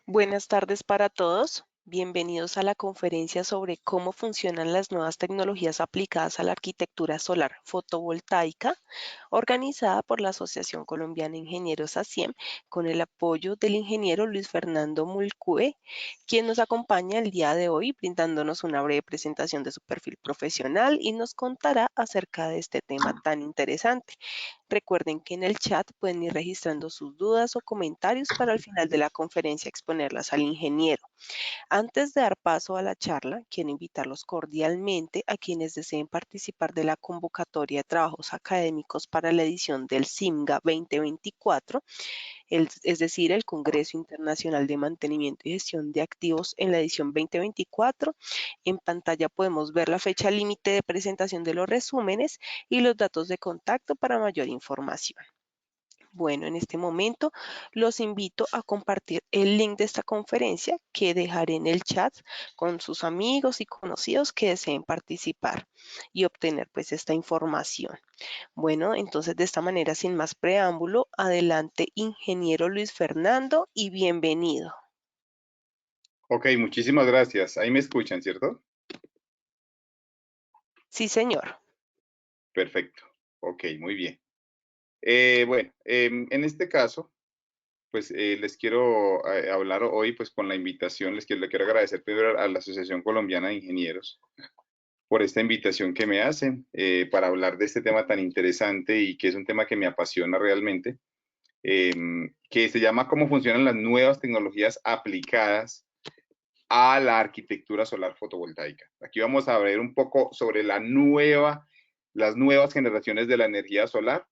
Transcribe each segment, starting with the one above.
Buenas tardes para todos. Bienvenidos a la conferencia sobre cómo funcionan las nuevas tecnologías aplicadas a la arquitectura solar fotovoltaica, organizada por la Asociación Colombiana de Ingenieros ASIEM, con el apoyo del ingeniero Luis Fernando Mulcue, quien nos acompaña el día de hoy brindándonos una breve presentación de su perfil profesional y nos contará acerca de este tema tan interesante. Recuerden que en el chat pueden ir registrando sus dudas o comentarios para al final de la conferencia exponerlas al ingeniero. Antes de dar paso a la charla, quiero invitarlos cordialmente a quienes deseen participar de la convocatoria de trabajos académicos para la edición del CIMGA 2024, es decir, el Congreso Internacional de Mantenimiento y Gestión de Activos en la edición 2024. En pantalla podemos ver la fecha límite de presentación de los resúmenes y los datos de contacto para mayor información. Bueno, en este momento los invito a compartir el link de esta conferencia que dejaré en el chat con sus amigos y conocidos que deseen participar y obtener pues esta información. Bueno, entonces de esta manera, sin más preámbulo, adelante, ingeniero Luis Fernando, y bienvenido. Ok, muchísimas gracias. Ahí me escuchan, ¿cierto? Sí, señor. Perfecto. Ok, muy bien. Bueno, en este caso, pues les quiero hablar hoy, pues con la invitación, le quiero agradecer primero a la Asociación Colombiana de Ingenieros por esta invitación que me hacen para hablar de este tema tan interesante y que es un tema que me apasiona realmente, que se llama cómo funcionan las nuevas tecnologías aplicadas a la arquitectura solar fotovoltaica. Aquí vamos a ver un poco sobre las nuevas generaciones de la energía solar,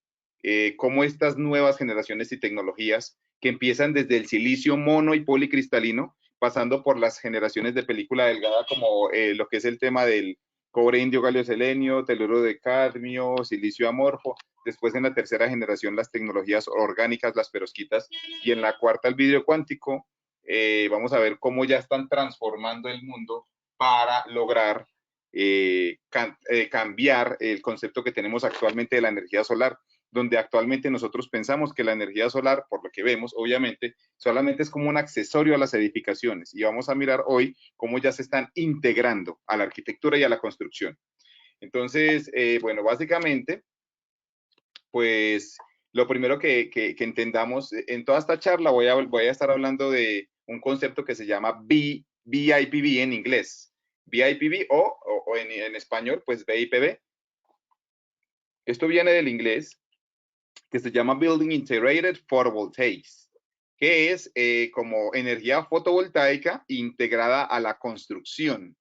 cómo estas nuevas generaciones y tecnologías que empiezan desde el silicio mono y policristalino, pasando por las generaciones de película delgada como lo que es el tema del cobre, indio, galio, selenio, teluro de cadmio, silicio amorfo, después en la tercera generación las tecnologías orgánicas, las perovskitas, y en la cuarta el vidrio cuántico. Vamos a ver cómo ya están transformando el mundo para lograr cambiar el concepto que tenemos actualmente de la energía solar, donde actualmente nosotros pensamos que la energía solar, por lo que vemos, obviamente, solamente es como un accesorio a las edificaciones. Y vamos a mirar hoy cómo ya se están integrando a la arquitectura y a la construcción. Entonces, bueno, básicamente, pues lo primero que entendamos en toda esta charla, voy a estar hablando de un concepto que se llama BIPV en inglés. BIPV o en español, pues BIPV. Esto viene del inglés, que se llama Building Integrated Photovoltaics, que es como energía fotovoltaica integrada a la construcción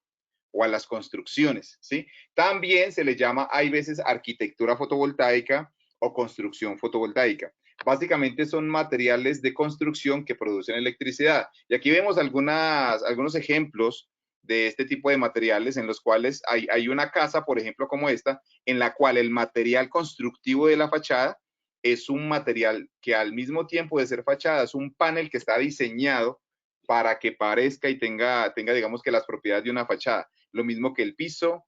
o a las construcciones, ¿sí? También se le llama, hay veces, arquitectura fotovoltaica o construcción fotovoltaica. Básicamente son materiales de construcción que producen electricidad. Y aquí vemos algunos ejemplos de este tipo de materiales en los cuales hay una casa, por ejemplo, como esta, en la cual el material constructivo de la fachada es un material que al mismo tiempo de ser fachada es un panel que está diseñado para que parezca y tenga, digamos que las propiedades de una fachada. Lo mismo que el piso,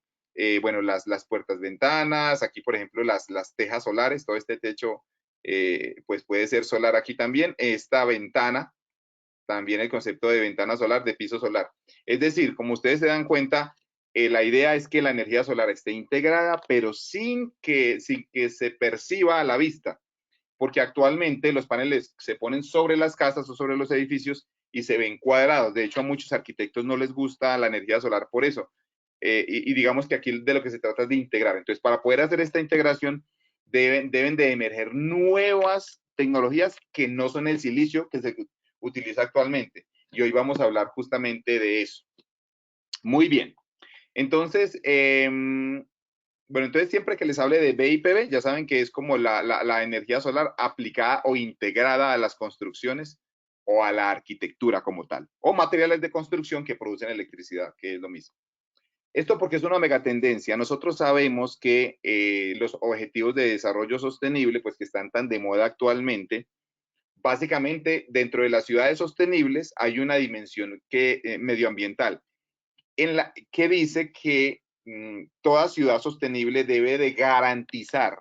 bueno, las puertas, ventanas, aquí por ejemplo las tejas solares, todo este techo pues puede ser solar aquí también. Esta ventana, también el concepto de ventana solar, de piso solar. Es decir, como ustedes se dan cuenta, la idea es que la energía solar esté integrada, pero sin que se perciba a la vista, porque actualmente los paneles se ponen sobre las casas o sobre los edificios y se ven cuadrados. De hecho, a muchos arquitectos no les gusta la energía solar por eso. Y digamos que aquí de lo que se trata es de integrar. Entonces, para poder hacer esta integración, deben de emerger nuevas tecnologías que no son el silicio que se utiliza actualmente. Y hoy vamos a hablar justamente de eso. Muy bien. Entonces, bueno, entonces siempre que les hable de BIPV, ya saben que es como la energía solar aplicada o integrada a las construcciones o a la arquitectura como tal, o materiales de construcción que producen electricidad, que es lo mismo. Esto porque es una megatendencia. Nosotros sabemos que los objetivos de desarrollo sostenible, pues que están tan de moda actualmente, básicamente dentro de las ciudades sostenibles hay una dimensión medioambiental que dice que toda ciudad sostenible debe de garantizar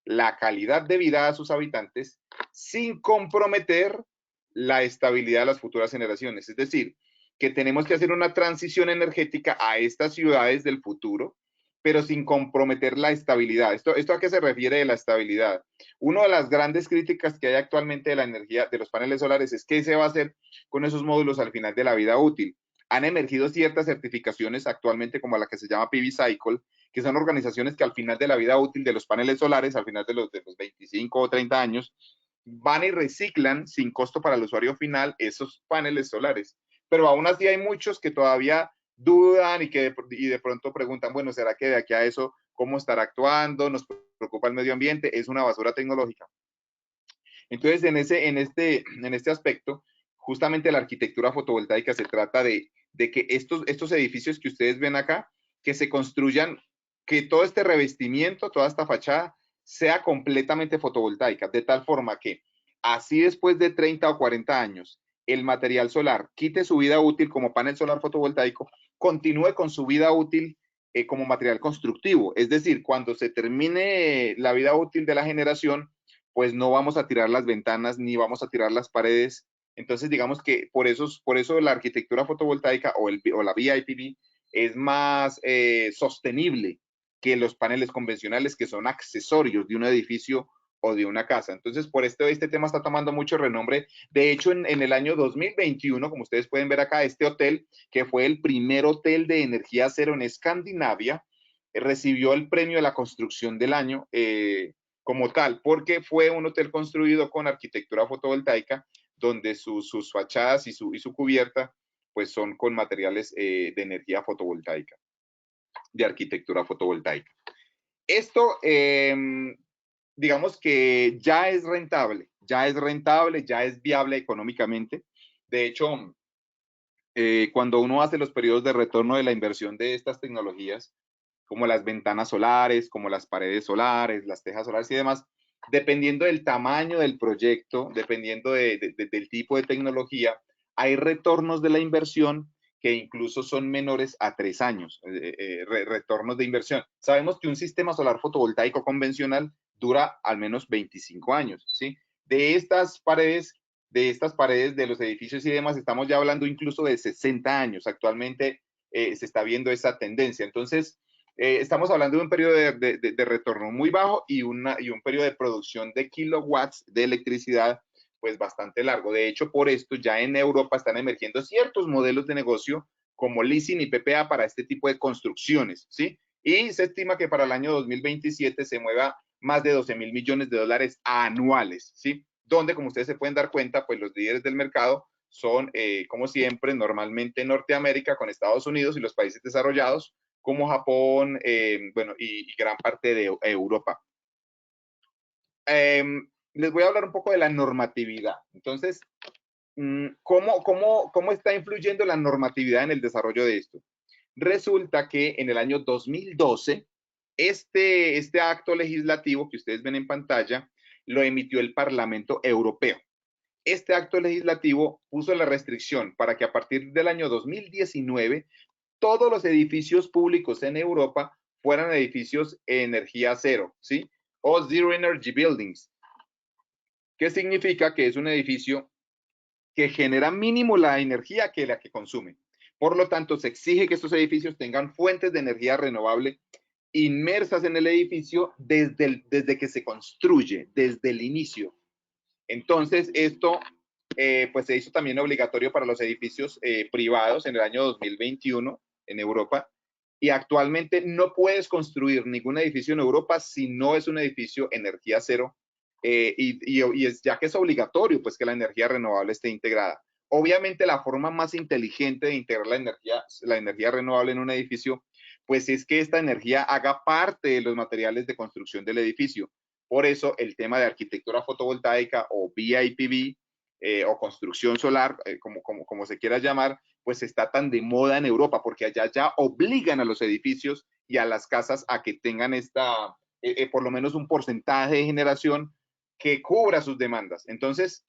la calidad de vida a sus habitantes sin comprometer la estabilidad de las futuras generaciones. Es decir, que tenemos que hacer una transición energética a estas ciudades del futuro, pero sin comprometer la estabilidad. ¿Esto a qué se refiere de la estabilidad? Una de las grandes críticas que hay actualmente de la energía de los paneles solares es qué se va a hacer con esos módulos al final de la vida útil. Han emergido ciertas certificaciones actualmente como la que se llama PV Cycle, que son organizaciones que al final de la vida útil de los paneles solares, al final de los 25 o 30 años, van y reciclan sin costo para el usuario final esos paneles solares. Pero aún así hay muchos que todavía dudan y de pronto preguntan, bueno, ¿será que de aquí a eso cómo estará actuando? ¿Nos preocupa el medio ambiente? ¿Es una basura tecnológica? Entonces, en este aspecto, justamente la arquitectura fotovoltaica se trata de que estos edificios que ustedes ven acá, que se construyan, que todo este revestimiento, toda esta fachada, sea completamente fotovoltaica, de tal forma que así después de 30 o 40 años, el material solar quite su vida útil como panel solar fotovoltaico, continúe con su vida útil como material constructivo. Es decir, cuando se termine la vida útil de la generación, pues no vamos a tirar las ventanas ni vamos a tirar las paredes. Entonces, digamos que por eso la arquitectura fotovoltaica o la VIPV es más sostenible que los paneles convencionales que son accesorios de un edificio o de una casa. Entonces, por este tema está tomando mucho renombre. De hecho, en el año 2021, como ustedes pueden ver acá, este hotel, que fue el primer hotel de energía cero en Escandinavia, recibió el premio de la construcción del año como tal, porque fue un hotel construido con arquitectura fotovoltaica, donde sus fachadas y su cubierta pues son con materiales de energía fotovoltaica, de arquitectura fotovoltaica. Esto, digamos que ya es viable económicamente. De hecho, cuando uno hace los periodos de retorno de la inversión de estas tecnologías, como las ventanas solares, como las paredes solares, las tejas solares y demás, dependiendo del tamaño del proyecto, dependiendo del tipo de tecnología, hay retornos de la inversión que incluso son menores a 3 años, retornos de inversión. Sabemos que un sistema solar fotovoltaico convencional dura al menos 25 años, ¿sí? De estas paredes, de los edificios y demás, estamos ya hablando incluso de 60 años. Actualmente se está viendo esa tendencia. Entonces, estamos hablando de un periodo de retorno muy bajo y un periodo de producción de kilowatts de electricidad pues bastante largo. De hecho, por esto ya en Europa están emergiendo ciertos modelos de negocio como leasing y PPA para este tipo de construcciones, ¿sí? Y se estima que para el año 2027 se mueva más de 12.000 millones de dólares anuales, ¿sí? Donde, como ustedes se pueden dar cuenta, pues los líderes del mercado son, como siempre, normalmente Norteamérica con Estados Unidos y los países desarrollados, como Japón, bueno, y gran parte de Europa. Les voy a hablar un poco de la normatividad. Entonces, ¿cómo está influyendo la normatividad en el desarrollo de esto? Resulta que en el año 2012, este acto legislativo que ustedes ven en pantalla lo emitió el Parlamento Europeo. Este acto legislativo puso la restricción para que a partir del año 2019 todos los edificios públicos en Europa fueran edificios energía cero, ¿sí? O Zero Energy Buildings. ¿Qué significa? Que es un edificio que genera mínimo la energía que la que consume. Por lo tanto, se exige que estos edificios tengan fuentes de energía renovable inmersas en el edificio desde que se construye, desde el inicio. Entonces, esto pues se hizo también obligatorio para los edificios privados en el año 2021 en Europa, y actualmente no puedes construir ningún edificio en Europa si no es un edificio energía cero, ya que es obligatorio pues que la energía renovable esté integrada. Obviamente la forma más inteligente de integrar la energía renovable en un edificio pues es que esta energía haga parte de los materiales de construcción del edificio. Por eso el tema de arquitectura fotovoltaica o BIPV o construcción solar, como se quiera llamar, pues está tan de moda en Europa, porque allá ya obligan a los edificios y a las casas a que tengan por lo menos un porcentaje de generación que cubra sus demandas. Entonces,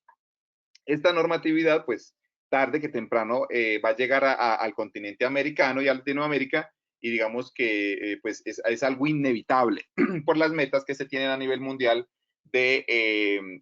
esta normatividad, pues tarde que temprano va a llegar al continente americano y a Latinoamérica, y digamos que pues es algo inevitable por las metas que se tienen a nivel mundial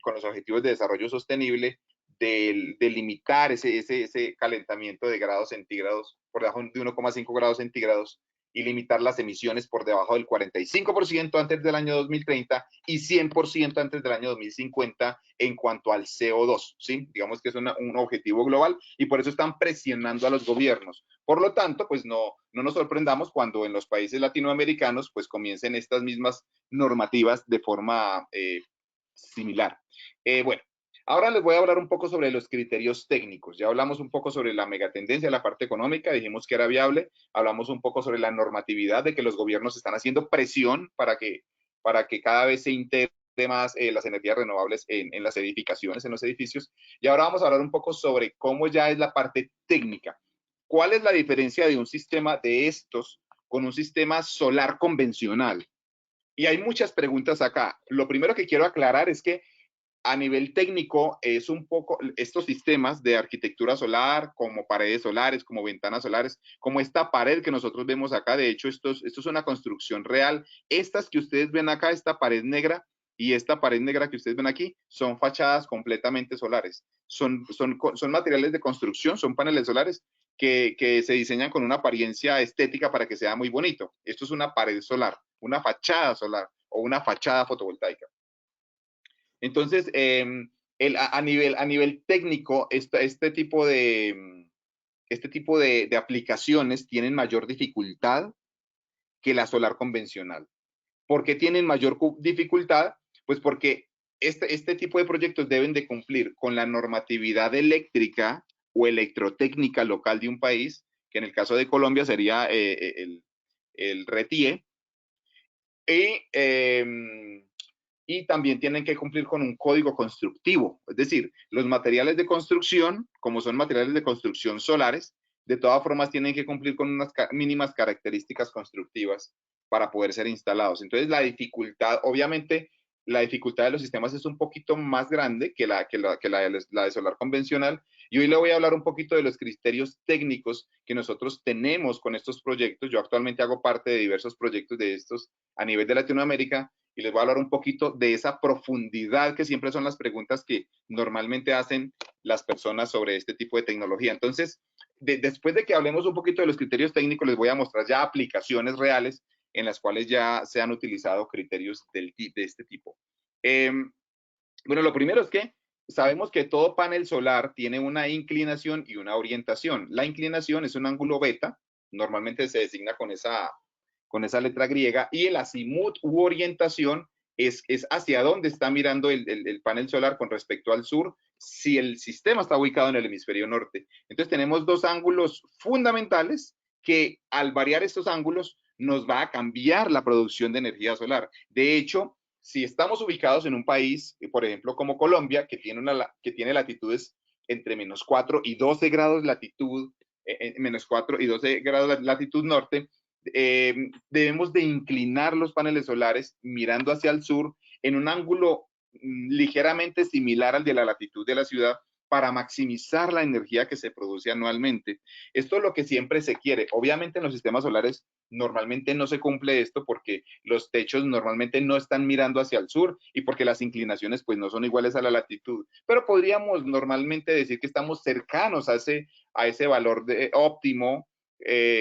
con los objetivos de desarrollo sostenible, de limitar ese calentamiento de grados centígrados por debajo de 1,5 grados centígrados y limitar las emisiones por debajo del 45% antes del año 2030 y 100% antes del año 2050 en cuanto al CO2, ¿sí? Digamos que es un objetivo global y por eso están presionando a los gobiernos. Por lo tanto, pues no nos sorprendamos cuando en los países latinoamericanos pues comiencen estas mismas normativas de forma similar. Bueno, ahora les voy a hablar un poco sobre los criterios técnicos. Ya hablamos un poco sobre la megatendencia, la parte económica, dijimos que era viable. Hablamos un poco sobre la normatividad, de que los gobiernos están haciendo presión para que cada vez se integre más las energías renovables en las edificaciones, en los edificios. Y ahora vamos a hablar un poco sobre cómo ya es la parte técnica. ¿Cuál es la diferencia de un sistema de estos con un sistema solar convencional? Y hay muchas preguntas acá. Lo primero que quiero aclarar es que a nivel técnico es un poco estos sistemas de arquitectura solar, como paredes solares, como ventanas solares, como esta pared que nosotros vemos acá. De hecho, esto es una construcción real. Estas que ustedes ven acá, esta pared negra y esta pared negra que ustedes ven aquí, son fachadas completamente solares. Son materiales de construcción, son paneles solares que se diseñan con una apariencia estética para que sea muy bonito. Esto es una pared solar, una fachada solar o una fachada fotovoltaica. Entonces, a nivel técnico, este tipo de aplicaciones tienen mayor dificultad que la solar convencional. ¿Por qué tienen mayor dificultad? Pues porque este tipo de proyectos deben de cumplir con la normatividad eléctrica o electrotécnica local de un país, que en el caso de Colombia sería el RETIE, y y también tienen que cumplir con un código constructivo. Es decir, los materiales de construcción, como son materiales de construcción solares, de todas formas tienen que cumplir con unas mínimas características constructivas para poder ser instalados. Entonces, la dificultad, obviamente, la dificultad de los sistemas es un poquito más grande que la de solar convencional. Y hoy le voy a hablar un poquito de los criterios técnicos que nosotros tenemos con estos proyectos. Yo actualmente hago parte de diversos proyectos de estos a nivel de Latinoamérica y les voy a hablar un poquito de esa profundidad que siempre son las preguntas que normalmente hacen las personas sobre este tipo de tecnología. Entonces, después de que hablemos un poquito de los criterios técnicos, les voy a mostrar ya aplicaciones reales en las cuales ya se han utilizado criterios de este tipo. Bueno, lo primero es que sabemos que todo panel solar tiene una inclinación y una orientación. La inclinación es un ángulo beta, normalmente se designa con esa letra griega, y el azimut u orientación es hacia dónde está mirando el panel solar con respecto al sur, si el sistema está ubicado en el hemisferio norte. Entonces tenemos dos ángulos fundamentales que al variar estos ángulos nos va a cambiar la producción de energía solar. De hecho, si estamos ubicados en un país, por ejemplo, como Colombia, que tiene latitudes entre -4 y 12 grados latitud, -4 y 12 grados latitud norte, debemos de inclinar los paneles solares mirando hacia el sur en un ángulo ligeramente similar al de la latitud de la ciudad para maximizar la energía que se produce anualmente. Esto es lo que siempre se quiere. Obviamente en los sistemas solares normalmente no se cumple esto porque los techos normalmente no están mirando hacia el sur y porque las inclinaciones pues no son iguales a la latitud, pero podríamos normalmente decir que estamos cercanos a ese valor óptimo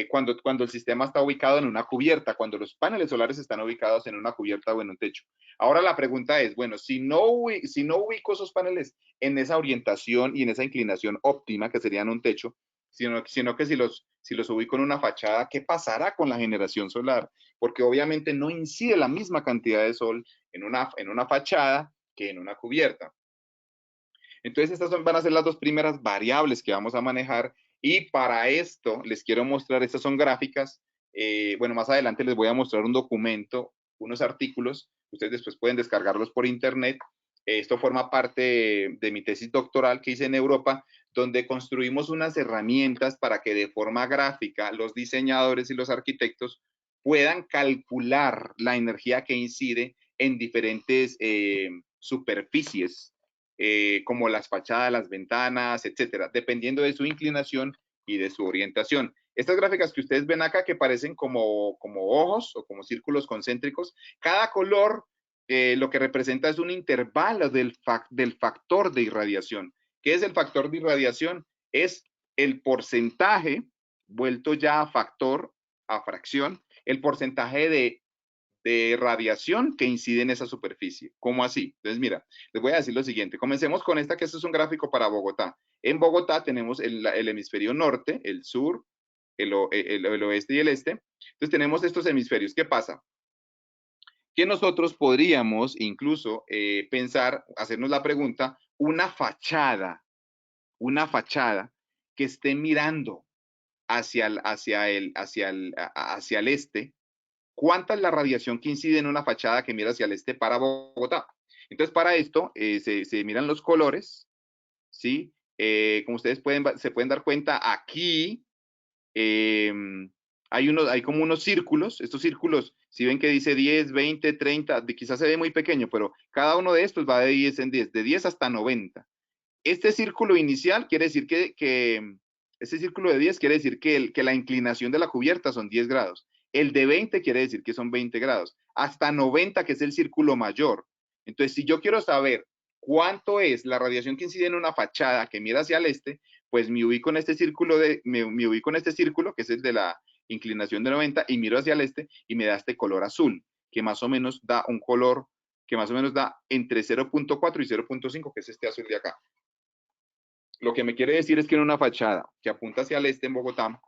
cuando el sistema está ubicado en una cubierta, cuando los paneles solares están ubicados en una cubierta o en un techo. Ahora la pregunta es, bueno, si no ubico esos paneles en esa orientación y en esa inclinación óptima, que serían un techo, sino que si los ubico en una fachada, ¿qué pasará con la generación solar? Porque obviamente no incide la misma cantidad de sol en una fachada que en una cubierta. Entonces, van a ser las dos primeras variables que vamos a manejar y para esto les quiero mostrar, estas son gráficas, bueno, más adelante les voy a mostrar un documento, unos artículos, ustedes después pueden descargarlos por internet. Esto forma parte de mi tesis doctoral que hice en Europa, donde construimos unas herramientas para que de forma gráfica los diseñadores y los arquitectos puedan calcular la energía que incide en diferentes superficies como las fachadas, las ventanas, etcétera, dependiendo de su inclinación y de su orientación. Estas gráficas que ustedes ven acá que parecen como ojos o como círculos concéntricos, cada color lo que representa es un intervalo del factor de irradiación. ¿Qué es el factor de irradiación? Es el porcentaje vuelto ya a factor, a fracción, el porcentaje de radiación que incide en esa superficie. ¿Cómo así? Entonces, mira, les voy a decir lo siguiente. Comencemos con esta, que esto es un gráfico para Bogotá. En Bogotá tenemos el hemisferio norte, el sur, el oeste y el este. Entonces, tenemos estos hemisferios. ¿Qué pasa? Que nosotros podríamos incluso pensar, hacernos la pregunta, una fachada que esté mirando hacia el este. ¿Cuánta es la radiación que incide en una fachada que mira hacia el este para Bogotá? Entonces, para esto se miran los colores, ¿sí? Como ustedes se pueden dar cuenta, aquí eh, hay como unos círculos. Estos círculos, si ven que dice 10, 20, 30, quizás se ve muy pequeño, pero cada uno de estos va de 10 en 10, de 10 hasta 90. Este círculo inicial quiere decir este círculo de 10 quiere decir que la inclinación de la cubierta son 10 grados. El de 20 quiere decir que son 20 grados. Hasta 90, que es el círculo mayor. Entonces, si yo quiero saber cuánto es la radiación que incide en una fachada que mira hacia el este, pues me ubico en este círculo, me ubico en este círculo, que es el de la inclinación de 90, y miro hacia el este y me da este color azul, que más o menos da un color que más o menos da entre 0.4 y 0.5, que es este azul de acá. Lo que me quiere decir es que en una fachada que apunta hacia el este en Bogotá,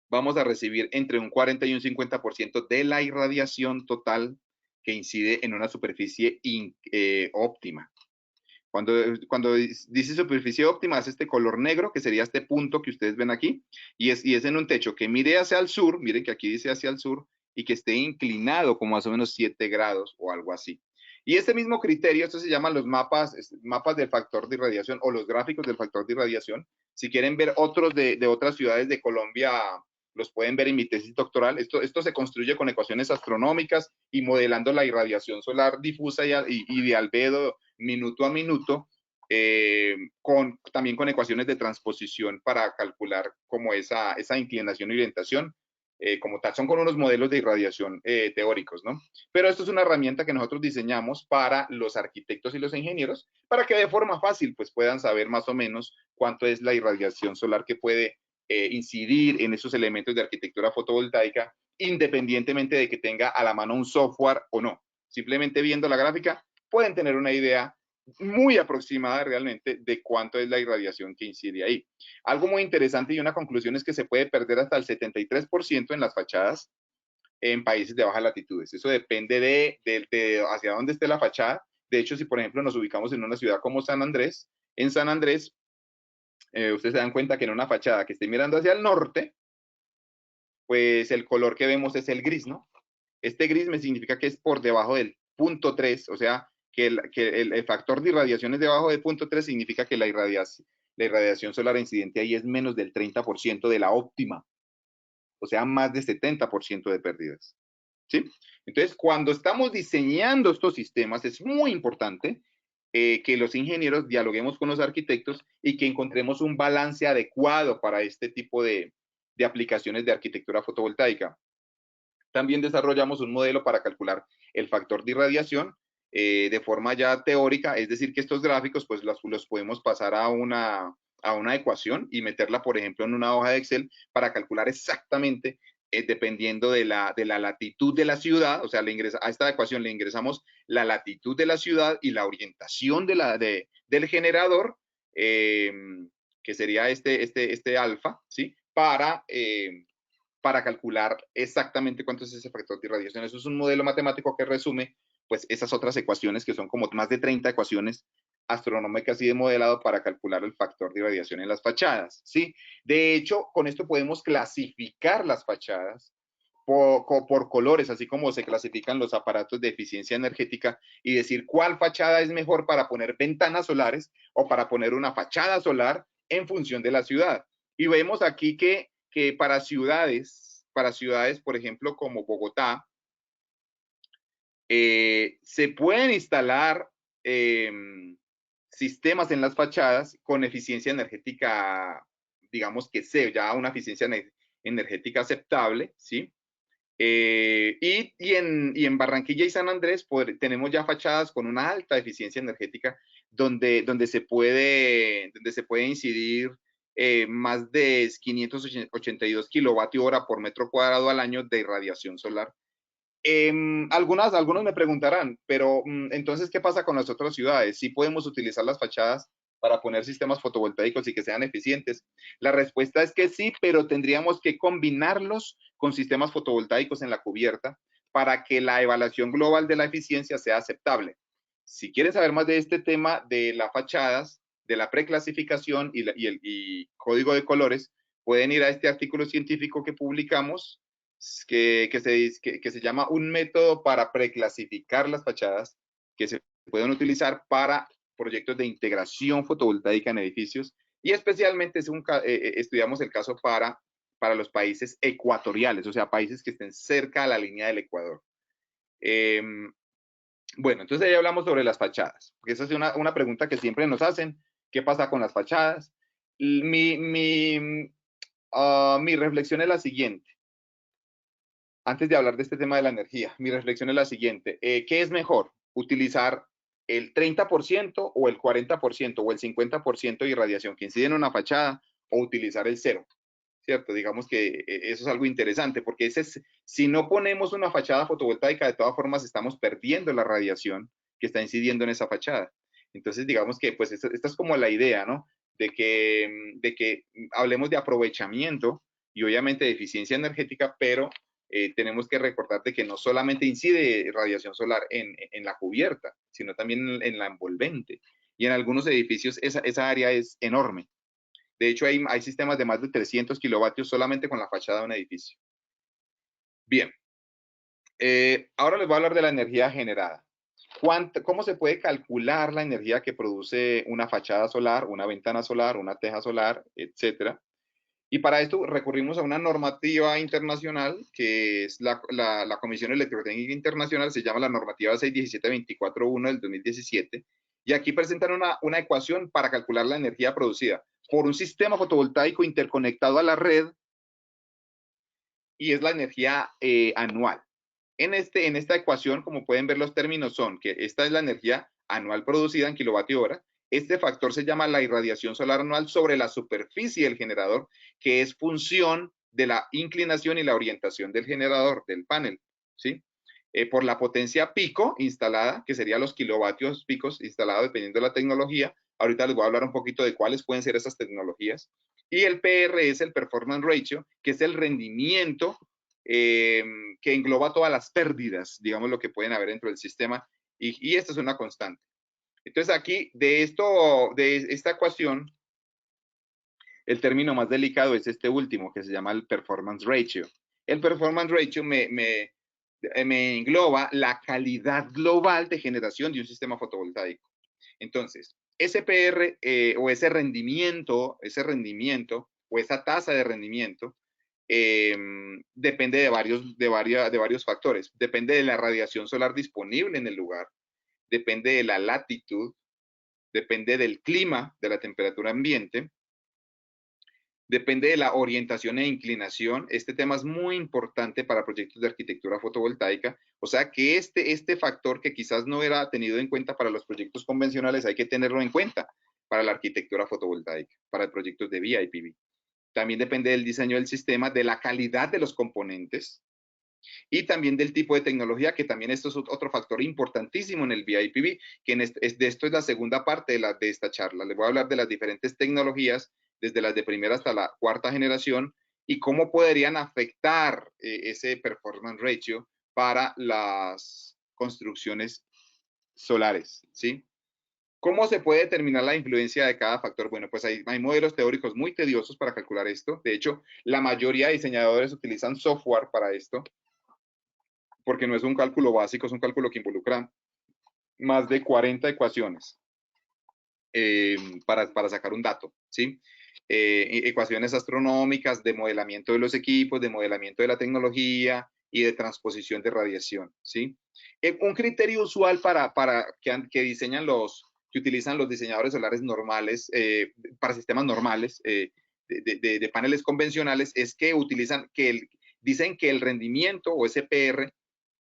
vamos a recibir entre un 40 y un 50% de la irradiación total que incide en una superficie óptima. Cuando dice superficie óptima, es este color negro, que sería este punto que ustedes ven aquí, y es en un techo que mire hacia el sur, miren que aquí dice hacia el sur, y que esté inclinado como más o menos 7 grados o algo así. Y este mismo criterio, esto se llaman los mapas del factor de irradiación o los gráficos del factor de irradiación. Si quieren ver otros de otras ciudades de Colombia, los pueden ver en mi tesis doctoral. Esto se construye con ecuaciones astronómicas y modelando la irradiación solar difusa y de albedo minuto a minuto, también con ecuaciones de transposición para calcular como esa inclinación y orientación. Como tal, son con unos modelos de irradiación teóricos, ¿no? Pero esto es una herramienta que nosotros diseñamos para los arquitectos y los ingenieros, para que de forma fácil pues puedan saber más o menos cuánto es la irradiación solar que puede incidir en esos elementos de arquitectura fotovoltaica, independientemente de que tenga a la mano un software o no. Simplemente viendo la gráfica pueden tener una idea muy aproximada realmente de cuánto es la irradiación que incide ahí. Algo muy interesante y una conclusión es que se puede perder hasta el 73% en las fachadas en países de bajas latitudes. Eso depende de hacia dónde esté la fachada. De hecho, si por ejemplo nos ubicamos en una ciudad como San Andrés, en San Andrés, ustedes se dan cuenta que en una fachada que esté mirando hacia el norte, pues el color que vemos es el gris, ¿no? Este gris me significa que es por debajo del punto 3, o sea, el factor de irradiación es debajo del punto 3, significa que la irradiación solar incidente ahí es menos del 30% de la óptima, o sea, más de 70% de pérdidas. ¿Sí? Entonces, cuando estamos diseñando estos sistemas, es muy importante que los ingenieros dialoguemos con los arquitectos y que encontremos un balance adecuado para este tipo de aplicaciones de arquitectura fotovoltaica. También desarrollamos un modelo para calcular el factor de irradiación de forma ya teórica, es decir, que estos gráficos pues los podemos pasar a una ecuación y meterla, por ejemplo, en una hoja de Excel para calcular exactamente, dependiendo de la latitud de la ciudad, o sea, a esta ecuación le ingresamos la latitud de la ciudad y la orientación del generador, que sería este alfa, ¿sí? Para calcular exactamente cuánto es ese factor de irradiación. Eso es un modelo matemático que resume pues esas otras ecuaciones que son como más de 30 ecuaciones astronómicas y de modelado para calcular el factor de irradiación en las fachadas, ¿sí? De hecho, con esto podemos clasificar las fachadas por colores, así como se clasifican los aparatos de eficiencia energética y decir cuál fachada es mejor para poner ventanas solares o para poner una fachada solar en función de la ciudad. Y vemos aquí que para ciudades, por ejemplo, como Bogotá, se pueden instalar sistemas en las fachadas con eficiencia energética, digamos que sea ya una eficiencia energética aceptable, ¿sí? Y en Barranquilla y San Andrés tenemos ya fachadas con una alta eficiencia energética donde se puede incidir más de 582 kilovatios hora por metro cuadrado al año de irradiación solar. Algunos me preguntarán, pero entonces, ¿qué pasa con las otras ciudades? ¿Sí podemos utilizar las fachadas para poner sistemas fotovoltaicos y que sean eficientes? La respuesta es que sí, pero tendríamos que combinarlos con sistemas fotovoltaicos en la cubierta para que la evaluación global de la eficiencia sea aceptable. Si quieren saber más de este tema de las fachadas, de la preclasificación y código de colores, pueden ir a este artículo científico que publicamos que se llama un método para preclasificar las fachadas que se pueden utilizar para proyectos de integración fotovoltaica en edificios y especialmente estudiamos el caso para los países ecuatoriales, o sea, países que estén cerca a la línea del Ecuador. Eh, bueno, entonces ahí hablamos sobre las fachadas, porque esa es una pregunta que siempre nos hacen, ¿qué pasa con las fachadas? Mi reflexión es la siguiente. Antes de hablar de este tema de la energía, mi reflexión es la siguiente. ¿Qué es mejor? ¿Utilizar el 30% o el 40% o el 50% de irradiación que incide en una fachada o utilizar el cero? ¿Cierto? Digamos que eso es algo interesante porque si no ponemos una fachada fotovoltaica, de todas formas estamos perdiendo la radiación que está incidiendo en esa fachada. Entonces, digamos que pues esta es como la idea, ¿no? De que hablemos de aprovechamiento y obviamente de eficiencia energética, pero tenemos que recordar de que no solamente incide radiación solar en la cubierta, sino también en la envolvente. Y en algunos edificios esa área es enorme. De hecho, hay sistemas de más de 300 kilovatios solamente con la fachada de un edificio. Bien, ahora les voy a hablar de la energía generada. ¿Cómo se puede calcular la energía que produce una fachada solar, una ventana solar, una teja solar, etcétera? Y para esto recurrimos a una normativa internacional que es la Comisión Electrotécnica Internacional, se llama la normativa 617-241 del 2017, y aquí presentan una ecuación para calcular la energía producida por un sistema fotovoltaico interconectado a la red y es la energía anual. En esta ecuación, como pueden ver, los términos son que esta es la energía anual producida en kilovatio hora. Este factor se llama la irradiación solar anual sobre la superficie del generador, que es función de la inclinación y la orientación del generador, del panel, ¿sí? Por la potencia pico instalada, que sería los kilovatios picos instalados dependiendo de la tecnología. Ahorita les voy a hablar un poquito de cuáles pueden ser esas tecnologías. Y el PR es el Performance Ratio, que es el rendimiento eh, que engloba todas las pérdidas, digamos, lo que pueden haber dentro del sistema, y esta es una constante. Entonces aquí, de esta ecuación, el término más delicado es este último, que se llama el Performance Ratio. El Performance Ratio me engloba la calidad global de generación de un sistema fotovoltaico. Entonces, ese PR o ese rendimiento o esa tasa de rendimiento depende de varios factores. Depende de la radiación solar disponible en el lugar, depende de la latitud, depende del clima, de la temperatura ambiente, depende de la orientación e inclinación. Este tema es muy importante para proyectos de arquitectura fotovoltaica. O sea que este factor que quizás no era tenido en cuenta para los proyectos convencionales, hay que tenerlo en cuenta para la arquitectura fotovoltaica, para proyectos de BIPV. También depende del diseño del sistema, de la calidad de los componentes y también del tipo de tecnología, que también esto es otro factor importantísimo en el BIPV, que de esto es la segunda parte de esta charla. Les voy a hablar de las diferentes tecnologías, desde las de primera hasta la cuarta generación, y cómo podrían afectar ese performance ratio para las construcciones solares, ¿sí? ¿Cómo se puede determinar la influencia de cada factor? Bueno, pues hay modelos teóricos muy tediosos para calcular esto. De hecho, la mayoría de diseñadores utilizan software para esto, porque no es un cálculo básico, es un cálculo que involucra más de 40 ecuaciones para sacar un dato, ¿sí? Ecuaciones astronómicas de modelamiento de los equipos, de modelamiento de la tecnología y de transposición de radiación, ¿sí? Un criterio usual que diseñan que utilizan los diseñadores solares normales, para sistemas normales de paneles convencionales, es que utilizan que dicen que el rendimiento o SPR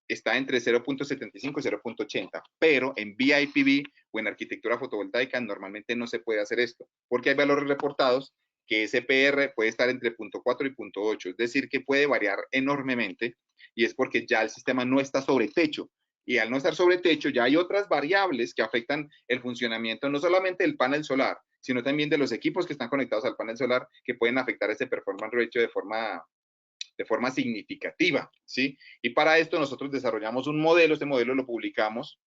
está entre 0.75 y 0.80, pero en BIPV o en arquitectura fotovoltaica normalmente no se puede hacer esto, porque hay valores reportados que SPR puede estar entre 0.4 y 0.8, es decir, que puede variar enormemente, y es porque ya el sistema no está sobre techo, y al no estar sobre techo ya hay otras variables que afectan el funcionamiento no solamente del panel solar, sino también de los equipos que están conectados al panel solar que pueden afectar ese performance ratio de forma significativa, ¿sí? Y para esto nosotros desarrollamos un modelo, este modelo lo publicamos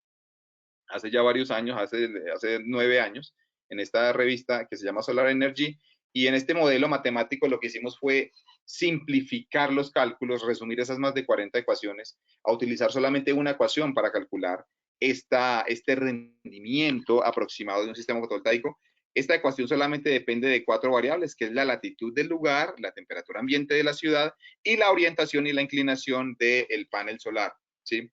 hace ya varios años, hace 9 años, en esta revista que se llama Solar Energy, y en este modelo matemático lo que hicimos fue simplificar los cálculos, resumir esas más de 40 ecuaciones, a utilizar solamente una ecuación para calcular este rendimiento aproximado de un sistema fotovoltaico. Esta ecuación solamente depende de 4 variables, que es la latitud del lugar, la temperatura ambiente de la ciudad y la orientación y la inclinación del panel solar, ¿sí?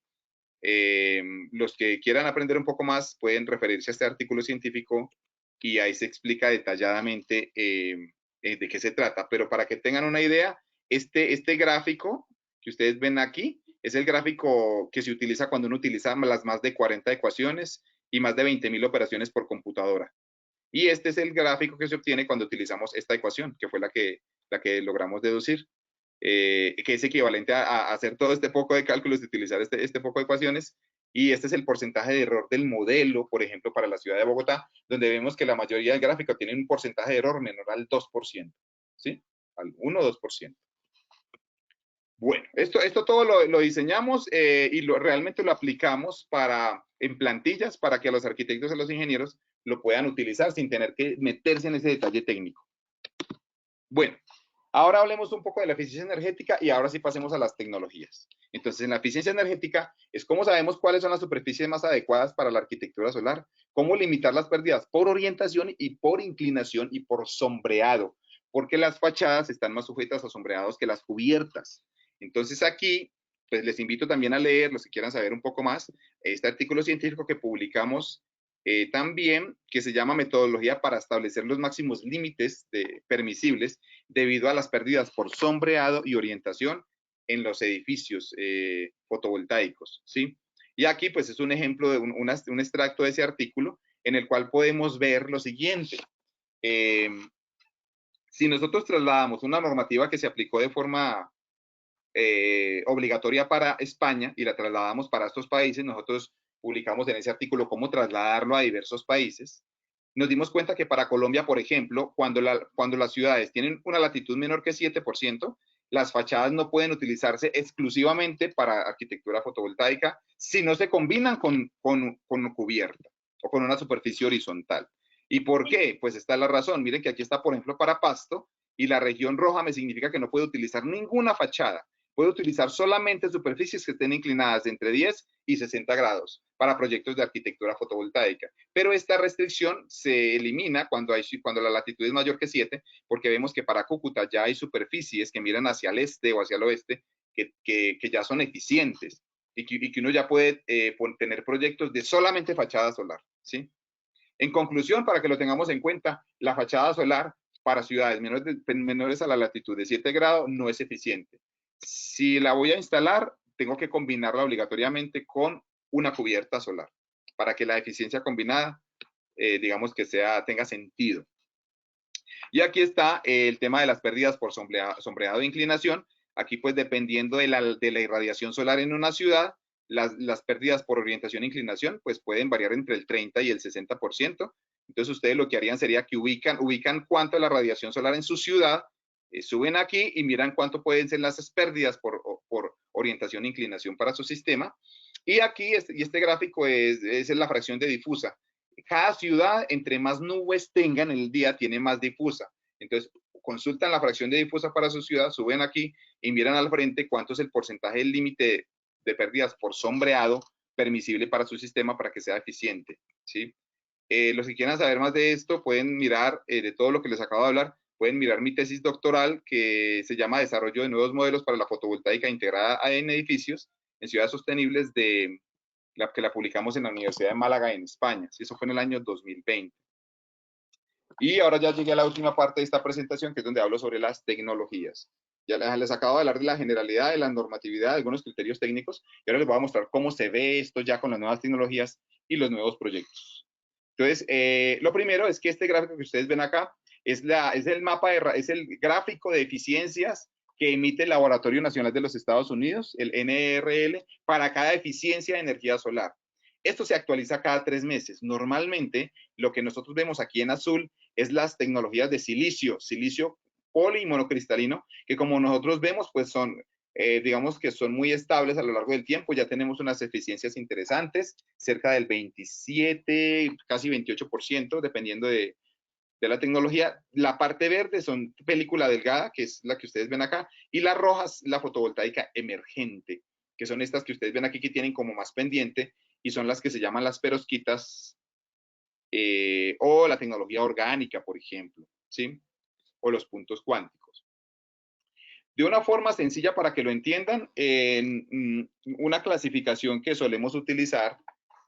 Los que quieran aprender un poco más pueden referirse a este artículo científico y ahí se explica detalladamente de qué se trata. Pero para que tengan una idea, este gráfico que ustedes ven aquí es el gráfico que se utiliza cuando uno utiliza las más de 40 ecuaciones y más de 20.000 operaciones por computadora. Y este es el gráfico que se obtiene cuando utilizamos esta ecuación, que fue la que logramos deducir, que es equivalente a hacer todo este poco de cálculos, de utilizar este poco de ecuaciones. Y este es el porcentaje de error del modelo, por ejemplo, para la ciudad de Bogotá, donde vemos que la mayoría del gráfico tiene un porcentaje de error menor al 2%, ¿sí? Al 1 o 2%. Bueno, esto todo lo diseñamos y realmente lo aplicamos en plantillas para que los arquitectos y los ingenieros lo puedan utilizar sin tener que meterse en ese detalle técnico. Bueno, ahora hablemos un poco de la eficiencia energética y ahora sí pasemos a las tecnologías. Entonces, en la eficiencia energética es cómo sabemos cuáles son las superficies más adecuadas para la arquitectura solar, cómo limitar las pérdidas por orientación y por inclinación y por sombreado, porque las fachadas están más sujetas a sombreados que las cubiertas. Entonces aquí, pues les invito también a leer, los que quieran saber un poco más, este artículo científico que publicamos también, que se llama Metodología para establecer los máximos límites permisibles debido a las pérdidas por sombreado y orientación en los edificios fotovoltaicos, ¿sí? Y aquí, pues, es un ejemplo de un extracto de ese artículo en el cual podemos ver lo siguiente. Si nosotros trasladamos una normativa que se aplicó de forma obligatoria para España y la trasladamos para estos países, nosotros publicamos en ese artículo cómo trasladarlo a diversos países. Nos dimos cuenta que para Colombia, por ejemplo, cuando las ciudades tienen una latitud menor que 7%, las fachadas no pueden utilizarse exclusivamente para arquitectura fotovoltaica si no se combinan con cubierta o con una superficie horizontal. ¿Y por qué? Pues está la razón. Miren que aquí está, por ejemplo, para Pasto, y la región roja me significa que no puede utilizar ninguna fachada. Puede utilizar solamente superficies que estén inclinadas de entre 10 y 60 grados para proyectos de arquitectura fotovoltaica. Pero esta restricción se elimina cuando la latitud es mayor que 7, porque vemos que para Cúcuta ya hay superficies que miran hacia el este o hacia el oeste que ya son eficientes y que uno ya puede tener proyectos de solamente fachada solar, ¿sí? En conclusión, para que lo tengamos en cuenta, la fachada solar para ciudades menores a la latitud de 7 grados no es eficiente. Si la voy a instalar, tengo que combinarla obligatoriamente con una cubierta solar para que la eficiencia combinada, digamos que tenga sentido. Y aquí está el tema de las pérdidas por sombreado e inclinación. Aquí, pues, dependiendo de la irradiación solar en una ciudad, las pérdidas por orientación e inclinación, pues, pueden variar entre el 30 y el 60%. Entonces, ustedes lo que harían sería que ubican cuánto es la radiación solar en su ciudad, suben aquí y miran cuánto pueden ser las pérdidas por orientación e inclinación para su sistema. Y aquí, este gráfico es la fracción de difusa. Cada ciudad, entre más nubes tengan en el día, tiene más difusa. Entonces, consultan la fracción de difusa para su ciudad, suben aquí y miran al frente cuánto es el porcentaje del límite de pérdidas por sombreado permisible para su sistema para que sea eficiente, ¿sí? Los que quieran saber más de esto pueden mirar, de todo lo que les acabo de hablar, pueden mirar mi tesis doctoral que se llama Desarrollo de nuevos modelos para la fotovoltaica integrada en edificios en ciudades sostenibles que la publicamos en la Universidad de Málaga en España. Sí, eso fue en el año 2020. Y ahora ya llegué a la última parte de esta presentación, que es donde hablo sobre las tecnologías. Ya les acabo de hablar de la generalidad, de la normatividad, de algunos criterios técnicos, y ahora les voy a mostrar cómo se ve esto ya con las nuevas tecnologías y los nuevos proyectos. Entonces, lo primero es que este gráfico que ustedes ven acá es el gráfico de eficiencias que emite el Laboratorio Nacional de los Estados Unidos, el NRL, para cada eficiencia de energía solar. Esto se actualiza cada 3 meses. Normalmente, lo que nosotros vemos aquí en azul es las tecnologías de silicio, silicio poli y monocristalino, que como nosotros vemos, pues son, digamos que son muy estables a lo largo del tiempo. Ya tenemos unas eficiencias interesantes, cerca del 27, casi 28%, dependiendo de la tecnología. La parte verde son película delgada, que es la que ustedes ven acá, y las rojas, la fotovoltaica emergente, que son estas que ustedes ven aquí que tienen como más pendiente, y son las que se llaman las perovskitas, o la tecnología orgánica, por ejemplo, ¿sí? O los puntos cuánticos. De una forma sencilla para que lo entiendan, una clasificación que solemos utilizar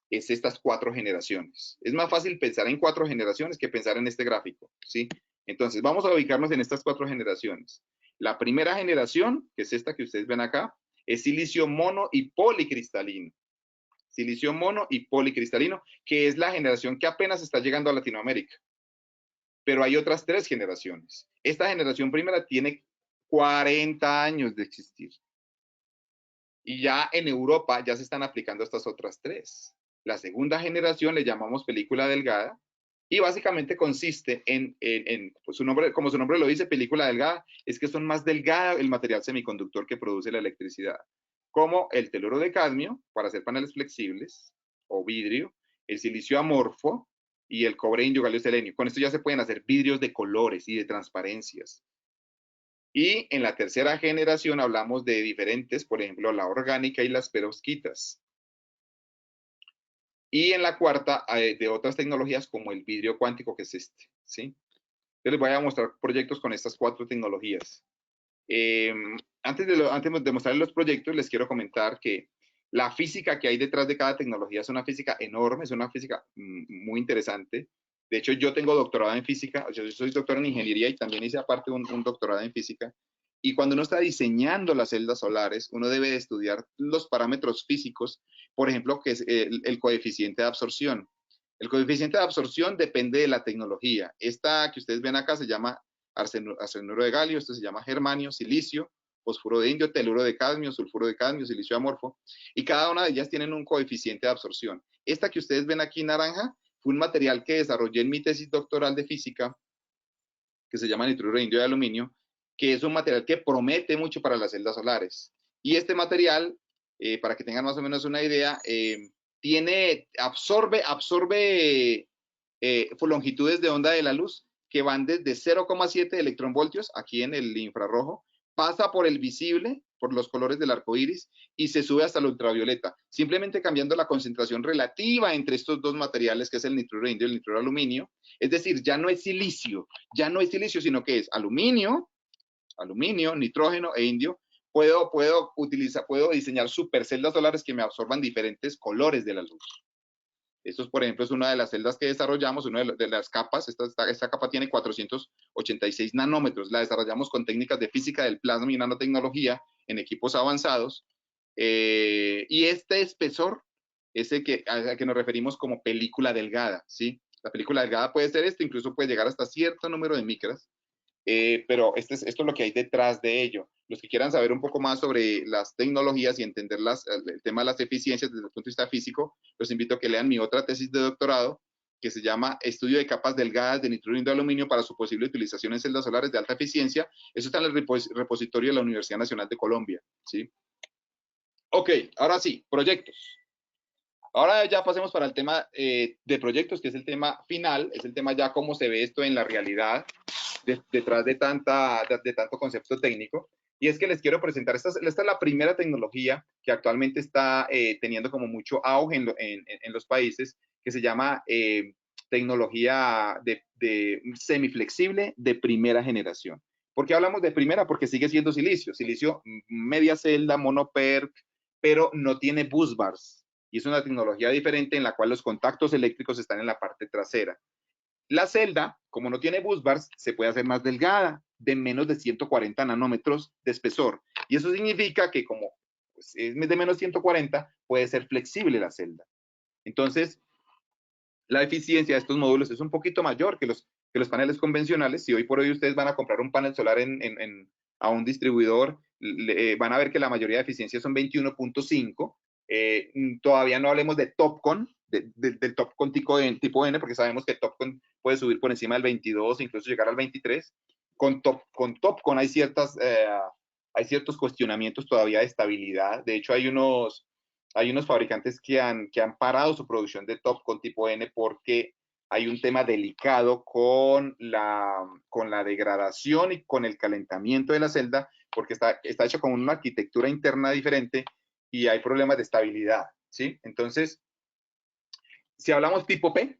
es estas 4 generaciones. Es más fácil pensar en 4 generaciones que pensar en este gráfico, ¿sí? Entonces, vamos a ubicarnos en estas 4 generaciones. La primera generación, que es esta que ustedes ven acá, es silicio mono y policristalino. Silicio mono y policristalino, que es la generación que apenas está llegando a Latinoamérica. Pero hay otras 3 generaciones. Esta generación primera tiene 40 años de existir. Y ya en Europa ya se están aplicando estas otras 3. La segunda generación le llamamos película delgada y básicamente consiste en pues su nombre, como su nombre lo dice, película delgada, es que son más delgada el material semiconductor que produce la electricidad, como el teluro de cadmio para hacer paneles flexibles o vidrio, el silicio amorfo y el cobre, indio, galio, selenio. Con esto ya se pueden hacer vidrios de colores y de transparencias. Y en la tercera generación hablamos de diferentes, por ejemplo, la orgánica y las perovskitas. Y en la cuarta, de otras tecnologías como el vidrio cuántico, que es este, ¿sí? Yo les voy a mostrar proyectos con estas 4 tecnologías. Antes de mostrarles los proyectos, les quiero comentar que la física que hay detrás de cada tecnología es una física enorme, es una física muy interesante. De hecho, yo tengo doctorado en física, yo soy doctor en ingeniería y también hice aparte un doctorado en física. Y cuando uno está diseñando las celdas solares, uno debe de estudiar los parámetros físicos, por ejemplo, que es el coeficiente de absorción. El coeficiente de absorción depende de la tecnología. Esta que ustedes ven acá se llama arsenuro de galio, esto se llama germanio, silicio, fósforo de indio, teluro de cadmio, sulfuro de cadmio, silicio amorfo, y cada una de ellas tienen un coeficiente de absorción. Esta que ustedes ven aquí naranja fue un material que desarrollé en mi tesis doctoral de física, que se llama nitruro de indio de aluminio, que es un material que promete mucho para las celdas solares. Y este material, para que tengan más o menos una idea, absorbe longitudes de onda de la luz que van desde 0,7 electronvoltios, aquí en el infrarrojo, pasa por el visible, por los colores del arco iris, y se sube hasta la ultravioleta, simplemente cambiando la concentración relativa entre estos dos materiales, que es el nitruro de indio y el nitruro de aluminio. Es decir, ya no es silicio, sino que es aluminio, nitrógeno e indio. Puedo diseñar superceldas solares que me absorban diferentes colores de la luz. Esto, por ejemplo, es una de las celdas que desarrollamos, una de las capas. Esta capa tiene 486 nanómetros. La desarrollamos con técnicas de física del plasma y nanotecnología en equipos avanzados. Y este espesor es el al que nos referimos como película delgada, ¿sí? La película delgada puede ser esto, incluso puede llegar hasta cierto número de micras. Pero esto es lo que hay detrás de ello. Los que quieran saber un poco más sobre las tecnologías y entender el tema de las eficiencias desde el punto de vista físico, los invito a que lean mi otra tesis de doctorado, que se llama Estudio de capas delgadas de nitruro de aluminio para su posible utilización en celdas solares de alta eficiencia. Eso está en el repositorio de la Universidad Nacional de Colombia, ¿sí? Ok, ahora sí, proyectos. Ahora ya pasemos para el tema de proyectos, que es el tema final, es el tema ya cómo se ve esto en la realidad, detrás de tanto concepto técnico. Y es que les quiero presentar, esta es la primera tecnología que actualmente está teniendo como mucho auge en los países, que se llama tecnología de semiflexible de primera generación. ¿Por qué hablamos de primera? Porque sigue siendo silicio media celda, monoperc, pero no tiene busbars. Y es una tecnología diferente en la cual los contactos eléctricos están en la parte trasera. La celda, como no tiene busbars, se puede hacer más delgada. de menos de 140 nanómetros de espesor. Y eso significa que como pues, es de menos 140, puede ser flexible la celda. Entonces, la eficiencia de estos módulos es un poquito mayor que los paneles convencionales. Si hoy por hoy ustedes van a comprar un panel solar a un distribuidor, van a ver que la mayoría de eficiencias son 21.5. Todavía no hablemos de TOPCon, del TOPCon tipo N, porque sabemos que TOPCon puede subir por encima del 22, incluso llegar al 23. Con TOPCon hay ciertos cuestionamientos todavía de estabilidad. De hecho, hay unos fabricantes que han parado su producción de TOPCon tipo N porque hay un tema delicado con la degradación y con el calentamiento de la celda, porque está hecho con una arquitectura interna diferente y hay problemas de estabilidad, ¿sí? Entonces, si hablamos tipo P,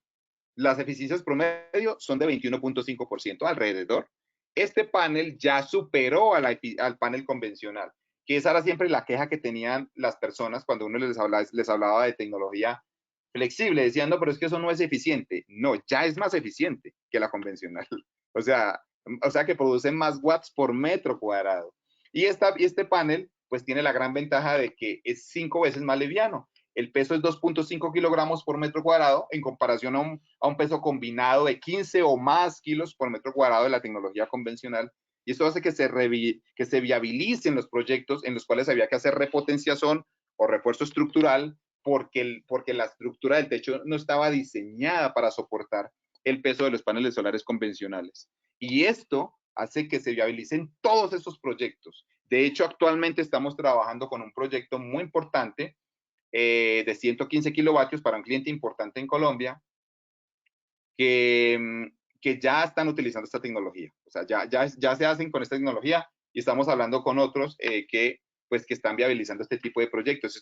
las eficiencias promedio son de 21.5% alrededor. Este panel ya superó al panel convencional, que esa era siempre la queja que tenían las personas cuando uno les hablaba de tecnología flexible. Decían, no, pero es que eso no es eficiente. No, ya es más eficiente que la convencional. O sea, que producen más watts por metro cuadrado. Y este panel, pues tiene la gran ventaja de que es 5 veces más liviano. El peso es 2.5 kilogramos por metro cuadrado en comparación a un peso combinado de 15 o más kilos por metro cuadrado de la tecnología convencional. Y esto hace que se viabilicen los proyectos en los cuales había que hacer repotenciación o refuerzo estructural porque la estructura del techo no estaba diseñada para soportar el peso de los paneles solares convencionales. Y esto hace que se viabilicen todos esos proyectos. De hecho, actualmente estamos trabajando con un proyecto muy importante de 115 kilovatios para un cliente importante en Colombia que ya están utilizando esta tecnología. O sea, ya se hacen con esta tecnología y estamos hablando con otros que están viabilizando este tipo de proyectos.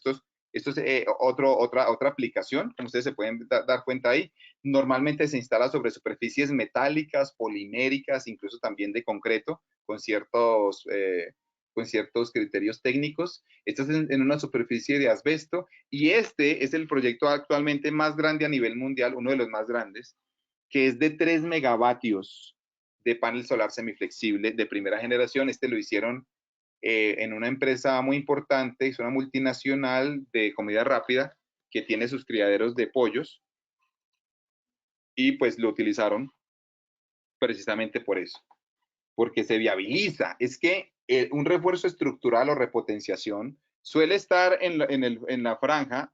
Esto es otra aplicación, como ustedes se pueden dar cuenta ahí. Normalmente se instala sobre superficies metálicas, poliméricas, incluso también de concreto, con ciertos criterios técnicos. Esto es en una superficie de asbesto y este es el proyecto actualmente más grande a nivel mundial, uno de los más grandes, que es de 3 megavatios de panel solar semiflexible de primera generación. Este lo hicieron en una empresa muy importante, es una multinacional de comida rápida que tiene sus criaderos de pollos y pues lo utilizaron precisamente por eso, porque se viabiliza. Es que un refuerzo estructural o repotenciación suele estar en la franja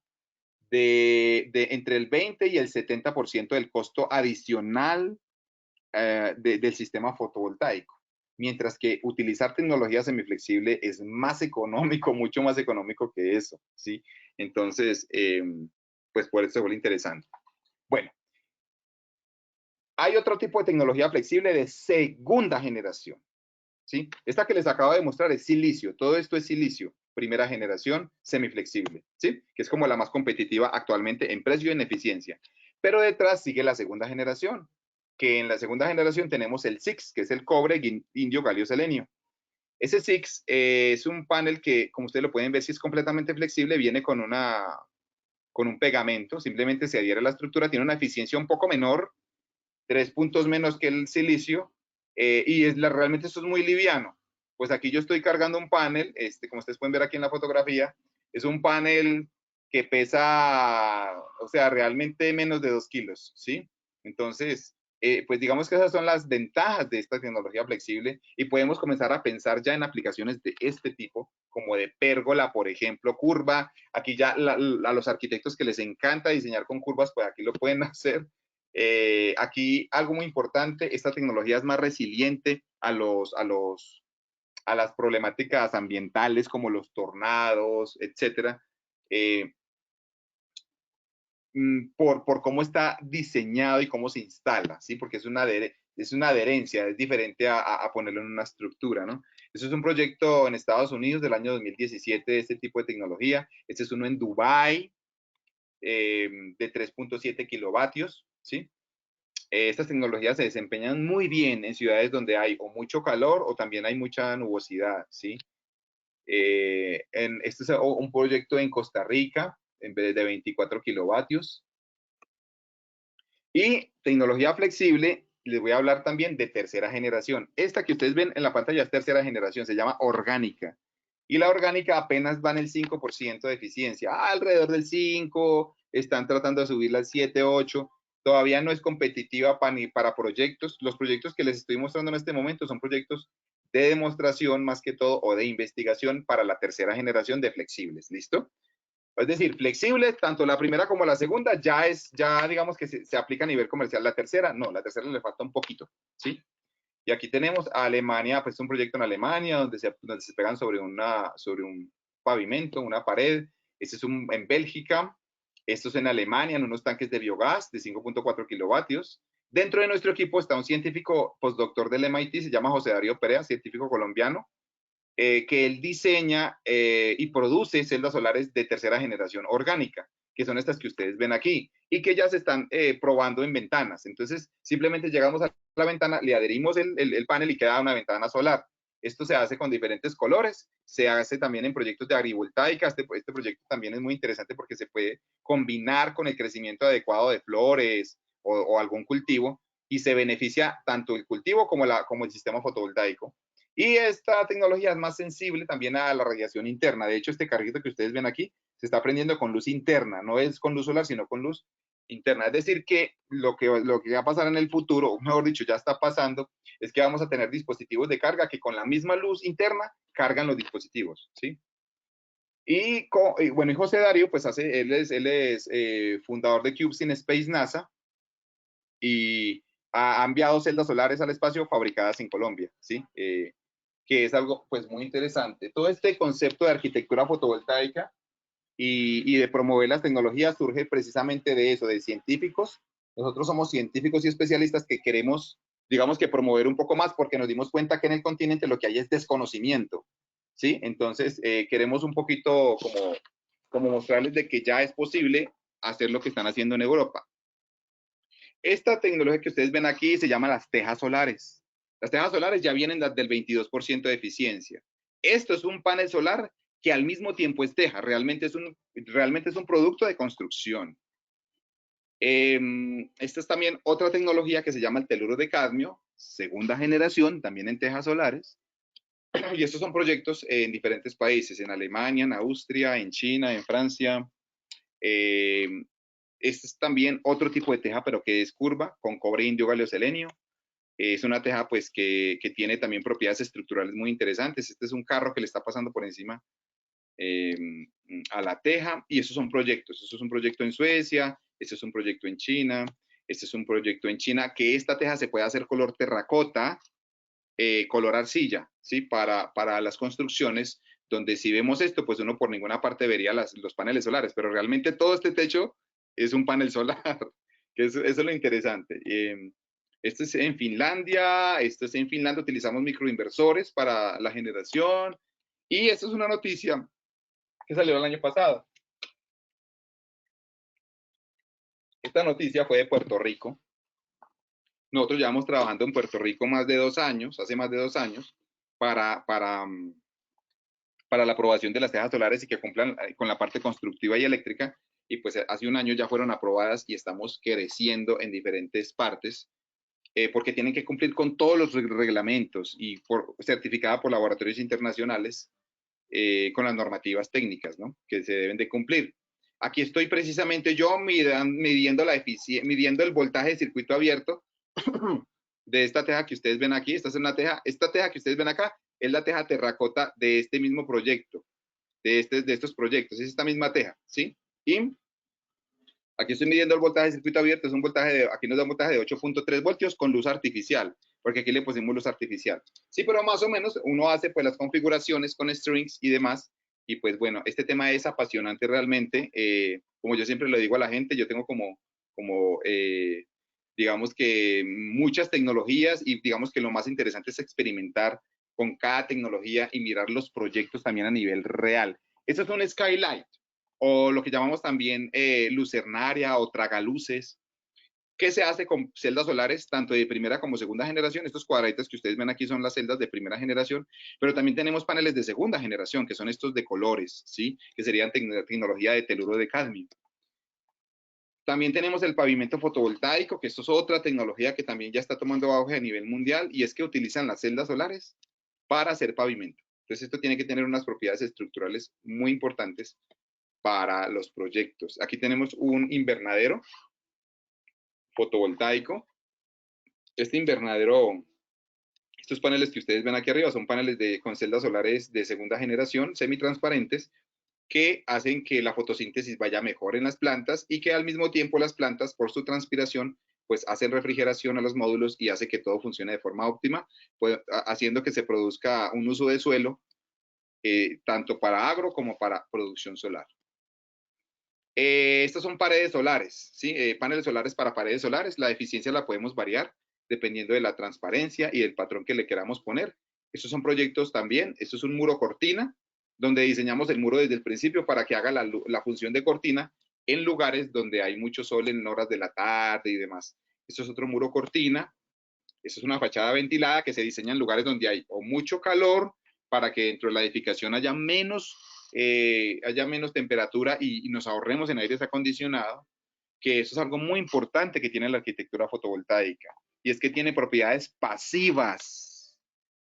de entre el 20 y el 70% del costo adicional del sistema fotovoltaico. Mientras que utilizar tecnología semiflexible es más económico, mucho más económico que eso, ¿sí? Entonces, pues por eso se vuelve interesante. Bueno, hay otro tipo de tecnología flexible de segunda generación, ¿sí? Esta que les acabo de mostrar es silicio, todo esto es silicio, primera generación, semiflexible, ¿sí? Que es como la más competitiva actualmente en precio y en eficiencia. Pero detrás sigue la segunda generación, que en la segunda generación tenemos el SIX, que es el cobre, indio, galio, selenio. Ese SIX es un panel que, como ustedes lo pueden ver, si es completamente flexible, viene con un pegamento, simplemente se adhiere a la estructura, tiene una eficiencia un poco menor, 3 puntos menos que el silicio, y realmente esto es muy liviano. Pues aquí yo estoy cargando un panel, como ustedes pueden ver aquí en la fotografía, es un panel que pesa, o sea, realmente menos de 2 kilos, ¿sí? Entonces, pues digamos que esas son las ventajas de esta tecnología flexible y podemos comenzar a pensar ya en aplicaciones de este tipo, como de pérgola, por ejemplo, curva. Aquí ya a los arquitectos que les encanta diseñar con curvas, pues aquí lo pueden hacer. Aquí algo muy importante, esta tecnología es más resiliente a las problemáticas ambientales como los tornados, etcétera, eh, por cómo está diseñado y cómo se instala, ¿sí? Porque es una adherencia, es diferente a ponerlo en una estructura, ¿no? Eso es un proyecto en Estados Unidos del año 2017 de este tipo de tecnología. Este es uno en Dubái de 3.7 kilovatios, ¿sí? Estas tecnologías se desempeñan muy bien en ciudades donde hay o mucho calor o también hay mucha nubosidad, ¿sí? Este es un proyecto en Costa Rica, en vez de 24 kilovatios. Y tecnología flexible les voy a hablar también de tercera generación. Esta que ustedes ven en la pantalla es tercera generación, se llama orgánica. Y la orgánica apenas va en el 5% de eficiencia, alrededor del 5, están tratando de subirla al 7, 8. Todavía no es competitiva ni para proyectos. Los proyectos que les estoy mostrando en este momento son proyectos de demostración más que todo o de investigación para la tercera generación de flexibles. ¿Listo? Es decir, flexible, tanto la primera como la segunda, ya digamos que se aplica a nivel comercial. La tercera, no, la tercera le falta un poquito, ¿sí? Y aquí tenemos a Alemania, pues es un proyecto en Alemania donde se pegan sobre un pavimento, una pared. Este es en Bélgica, esto es en Alemania, en unos tanques de biogás de 5.4 kilovatios. Dentro de nuestro equipo está un científico postdoctor del MIT, se llama José Darío Perea, científico colombiano, que él diseña y produce celdas solares de tercera generación orgánica, que son estas que ustedes ven aquí, y que ya se están probando en ventanas. Entonces, simplemente llegamos a la ventana, le adherimos el panel y queda una ventana solar. Esto se hace con diferentes colores, se hace también en proyectos de agrivoltaica. Este proyecto también es muy interesante porque se puede combinar con el crecimiento adecuado de flores o algún cultivo y se beneficia tanto el cultivo como el sistema fotovoltaico. Y esta tecnología es más sensible también a la radiación interna. De hecho, este carrito que ustedes ven aquí se está prendiendo con luz interna, no es con luz solar, sino con luz interna. Es decir, que lo que va a pasar en el futuro, o mejor dicho, ya está pasando, es que vamos a tener dispositivos de carga que con la misma luz interna cargan los dispositivos, ¿sí? Y bueno, y José Darío, pues él es fundador de CubeSat Space NASA y ha enviado celdas solares al espacio fabricadas en Colombia, ¿sí? Que es algo pues muy interesante. Todo este concepto de arquitectura fotovoltaica y de promover las tecnologías surge precisamente de eso, de científicos. Nosotros somos científicos y especialistas que queremos, digamos que promover un poco más porque nos dimos cuenta que en el continente lo que hay es desconocimiento, ¿sí? Entonces queremos un poquito como mostrarles de que ya es posible hacer lo que están haciendo en Europa. Esta tecnología que ustedes ven aquí se llama las tejas solares. Las tejas solares ya vienen del 22% de eficiencia. Esto es un panel solar que al mismo tiempo es teja, realmente es un producto de construcción. Esta es también otra tecnología que se llama el teluro de cadmio, segunda generación, también en tejas solares. Y estos son proyectos en diferentes países, en Alemania, en Austria, en China, en Francia. Eh, este es también otro tipo de teja, pero que es curva, con cobre, indio, galio, selenio. Es una teja pues que tiene también propiedades estructurales muy interesantes. Este es un carro que le está pasando por encima eh, a la teja y esos son proyectos. Esto es un proyecto en Suecia, este es un proyecto en China, este es un proyecto en China, que esta teja se puede hacer color terracota, color arcilla, ¿sí? Para las construcciones, donde si vemos esto, pues uno por ninguna parte vería los paneles solares, pero realmente todo este techo es un panel solar, que eso es lo interesante. Esto es en Finlandia, utilizamos microinversores para la generación, y esto es una noticia que salió el año pasado. Esta noticia fue de Puerto Rico. Nosotros llevamos trabajando en Puerto Rico hace más de 2 años, para la aprobación de las tejas solares y que cumplan con la parte constructiva y eléctrica. Y pues hace un año ya fueron aprobadas y estamos creciendo en diferentes partes porque tienen que cumplir con todos los reglamentos y certificada por laboratorios internacionales con las normativas técnicas, ¿no? Que se deben de cumplir. Aquí estoy precisamente yo midiendo el voltaje de circuito abierto de esta teja que ustedes ven aquí. Esta teja que ustedes ven acá es la teja terracota de este mismo proyecto, de estos proyectos, es esta misma teja, ¿sí? Y aquí estoy midiendo el voltaje de circuito abierto, aquí nos da un voltaje de 8.3 voltios con luz artificial, porque aquí le pusimos luz artificial. Sí, pero más o menos uno hace pues las configuraciones con strings y demás, y pues bueno, este tema es apasionante realmente. Como yo siempre le digo a la gente, yo tengo digamos que muchas tecnologías y digamos que lo más interesante es experimentar con cada tecnología y mirar los proyectos también a nivel real. Esto es un skylight o lo que llamamos también lucernaria o tragaluces. ¿Qué se hace con celdas solares tanto de primera como segunda generación? Estos cuadraditos que ustedes ven aquí son las celdas de primera generación, pero también tenemos paneles de segunda generación, que son estos de colores, ¿sí? Que serían tecnología de teluro de cadmio. También tenemos el pavimento fotovoltaico, que esto es otra tecnología que también ya está tomando auge a nivel mundial, y es que utilizan las celdas solares para hacer pavimento. Entonces, esto tiene que tener unas propiedades estructurales muy importantes para los proyectos. Aquí tenemos un invernadero fotovoltaico. Este invernadero, estos paneles que ustedes ven aquí arriba son paneles con celdas solares de segunda generación, semitransparentes, que hacen que la fotosíntesis vaya mejor en las plantas y que al mismo tiempo las plantas, por su transpiración, pues hacen refrigeración a los módulos y hace que todo funcione de forma óptima, pues, haciendo que se produzca un uso de suelo tanto para agro como para producción solar. Estos son paredes solares, ¿sí? Paneles solares para paredes solares. La eficiencia la podemos variar dependiendo de la transparencia y del patrón que le queramos poner. Estos son proyectos también. Esto es un muro cortina, donde diseñamos el muro desde el principio para que haga la función de cortina en lugares donde hay mucho sol en horas de la tarde y demás. Esto es otro muro cortina. Esto es una fachada ventilada que se diseña en lugares donde hay o mucho calor para que dentro de la edificación haya menos temperatura y nos ahorremos en aires acondicionado, que eso es algo muy importante que tiene la arquitectura fotovoltaica, y es que tiene propiedades pasivas,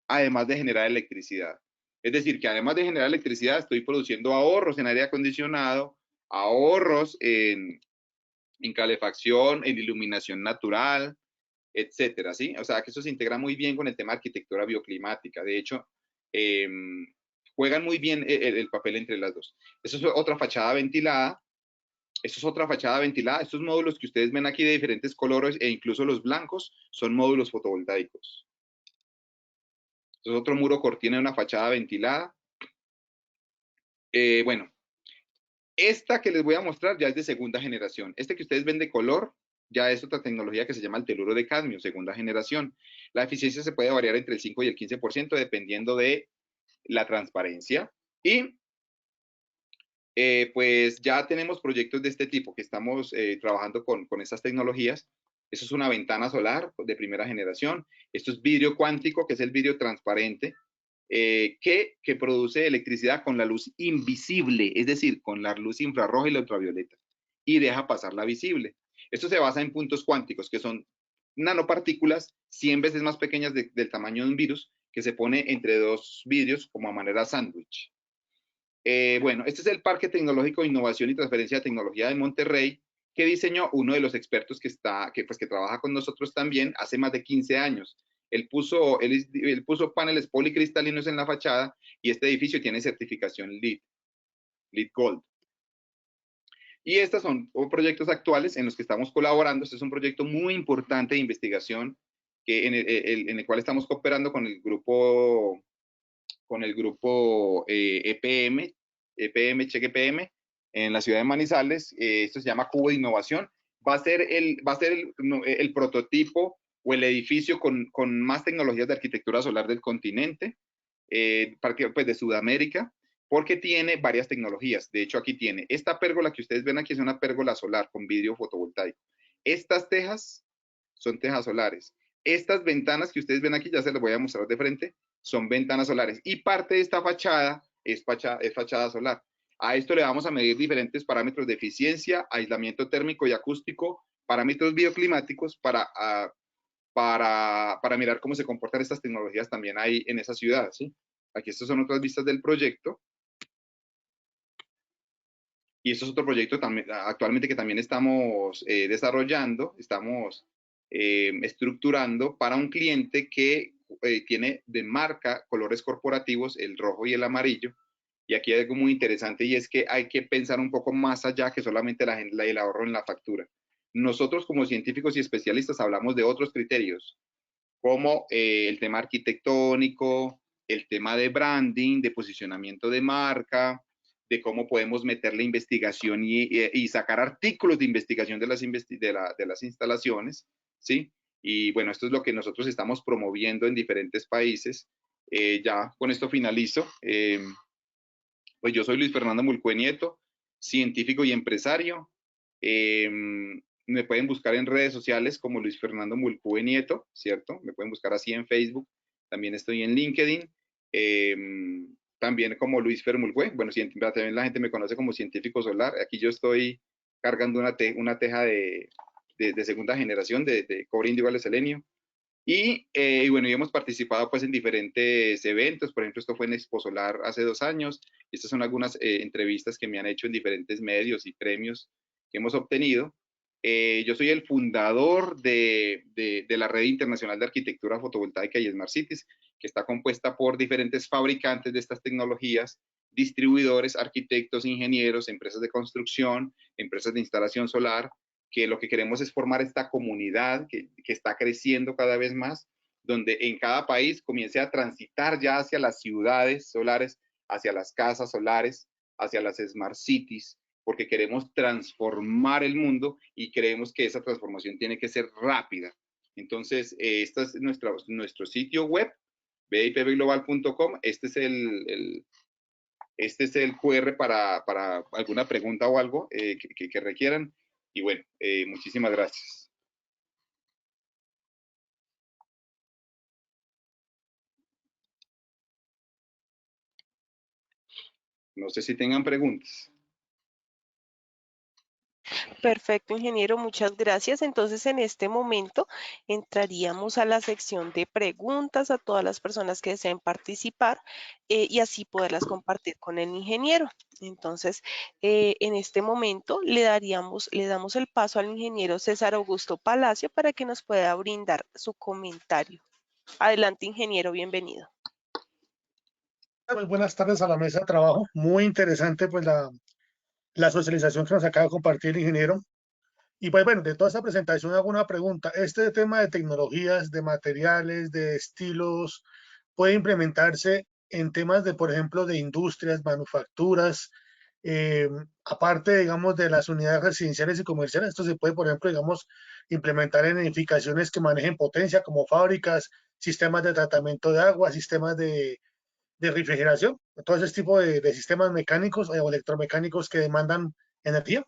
además de generar electricidad. Es decir, que además de generar electricidad, estoy produciendo ahorros en aire acondicionado, ahorros en calefacción, en iluminación natural, etcétera, ¿sí? O sea, que eso se integra muy bien con el tema de arquitectura bioclimática. De hecho, eh, juegan muy bien el papel entre las dos. Eso es otra fachada ventilada. Esto es otra fachada ventilada. Estos módulos que ustedes ven aquí de diferentes colores e incluso los blancos son módulos fotovoltaicos. Esto es otro muro cortina de una fachada ventilada. Bueno, esta que les voy a mostrar ya es de segunda generación. Este que ustedes ven de color ya es otra tecnología que se llama el teluro de cadmio, segunda generación. La eficiencia se puede variar entre el 5 y el 15% dependiendo de la transparencia. Y pues ya tenemos proyectos de este tipo que estamos trabajando con estas tecnologías. Eso es una ventana solar de primera generación. Esto es vidrio cuántico, que es el vidrio transparente, que produce electricidad con la luz invisible, es decir, con la luz infrarroja y la ultravioleta, y deja pasar la visible. Esto se basa en puntos cuánticos, que son nanopartículas 100 veces más pequeñas del tamaño de un virus, que se pone entre dos vidrios como a manera sándwich. Bueno, este es el Parque Tecnológico de Innovación y Transferencia de Tecnología de Monterrey, que diseñó uno de los expertos que trabaja con nosotros también hace más de 15 años. Él puso paneles policristalinos en la fachada y este edificio tiene certificación LEED Gold. Y estos son proyectos actuales en los que estamos colaborando. Este es un proyecto muy importante de investigación en el cual estamos cooperando con el grupo EPM, Cheque EPM, en la ciudad de Manizales. Esto se llama Cubo de Innovación. Va a ser el prototipo o el edificio con más tecnologías de arquitectura solar del continente, pues de Sudamérica, porque tiene varias tecnologías. De hecho, aquí tiene esta pérgola que ustedes ven aquí, es una pérgola solar con vidrio fotovoltaico. Estas tejas son tejas solares. Estas ventanas que ustedes ven aquí, ya se las voy a mostrar de frente, son ventanas solares. Y parte de esta fachada es fachada solar. A esto le vamos a medir diferentes parámetros de eficiencia, aislamiento térmico y acústico, parámetros bioclimáticos para mirar cómo se comportan estas tecnologías también ahí en esa ciudad, ¿sí? Aquí estas son otras vistas del proyecto. Y esto es otro proyecto también, actualmente que también estamos desarrollando, estamos estructurando para un cliente que tiene de marca colores corporativos, el rojo y el amarillo. Y aquí hay algo muy interesante y es que hay que pensar un poco más allá que solamente el ahorro en la factura. Nosotros como científicos y especialistas hablamos de otros criterios, como el tema arquitectónico, el tema de branding, de posicionamiento de marca, de cómo podemos meterle investigación y sacar artículos de investigación de las instalaciones, ¿sí? Y bueno, esto es lo que nosotros estamos promoviendo en diferentes países. Ya con esto finalizo. Pues yo soy Luis Fernando Mulcue Nieto, científico y empresario. Eh, Me pueden buscar en redes sociales como Luis Fernando Mulcue Nieto, ¿cierto? Me pueden buscar así en Facebook. También estoy en LinkedIn. Eh, También como Luis Fer Mulcue. Bueno, también la gente me conoce como científico solar. Aquí yo estoy cargando una teja de segunda generación de cobre índigo de selenio. Y bueno, y hemos participado pues en diferentes eventos, por ejemplo, esto fue en Expo Solar hace 2 años. Estas son algunas entrevistas que me han hecho en diferentes medios y premios que hemos obtenido. Yo soy el fundador de la Red Internacional de Arquitectura Fotovoltaica y Smart Cities, que está compuesta por diferentes fabricantes de estas tecnologías, distribuidores, arquitectos, ingenieros, empresas de construcción, empresas de instalación solar, que lo que queremos es formar esta comunidad que está creciendo cada vez más, donde en cada país comience a transitar ya hacia las ciudades solares, hacia las casas solares, hacia las smart cities, porque queremos transformar el mundo y creemos que esa transformación tiene que ser rápida. Entonces, este es nuestro sitio web, bipbglobal.com. Este es el QR para alguna pregunta o algo que requieran. Y bueno, muchísimas gracias. No sé si tengan preguntas. Perfecto, ingeniero, muchas gracias. Entonces, en este momento entraríamos a la sección de preguntas a todas las personas que deseen participar y así poderlas compartir con el ingeniero. Entonces, en este momento le damos el paso al ingeniero César Augusto Palacio para que nos pueda brindar su comentario. Adelante, ingeniero, bienvenido. Muy buenas tardes a la mesa de trabajo. Muy interesante pues la socialización que nos acaba de compartir el ingeniero. Y pues bueno, de toda esta presentación hago una pregunta. Este tema de tecnologías, de materiales, de estilos, puede implementarse en temas de, por ejemplo, de industrias, manufacturas, eh, aparte, digamos, de las unidades residenciales y comerciales. Esto se puede, por ejemplo, digamos, implementar en edificaciones que manejen potencia, como fábricas, sistemas de tratamiento de agua, sistemas de refrigeración, todo ese tipo de sistemas mecánicos o electromecánicos que demandan energía.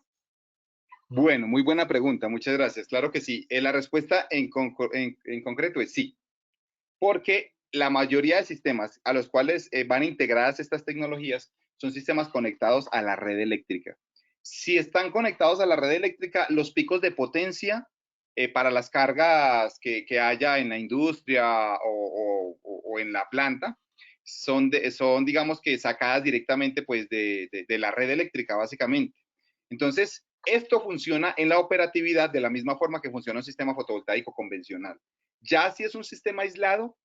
Bueno, muy buena pregunta, muchas gracias. Claro que sí. La respuesta en concreto es sí, porque la mayoría de sistemas a los cuales van integradas estas tecnologías son sistemas conectados a la red eléctrica. Si están conectados a la red eléctrica, los picos de potencia para las cargas que haya en la industria o en la planta son, digamos que sacadas directamente pues de la red eléctrica, básicamente. Entonces, esto funciona en la operatividad de la misma forma que funciona un sistema fotovoltaico convencional. Ya si es un sistema aislado,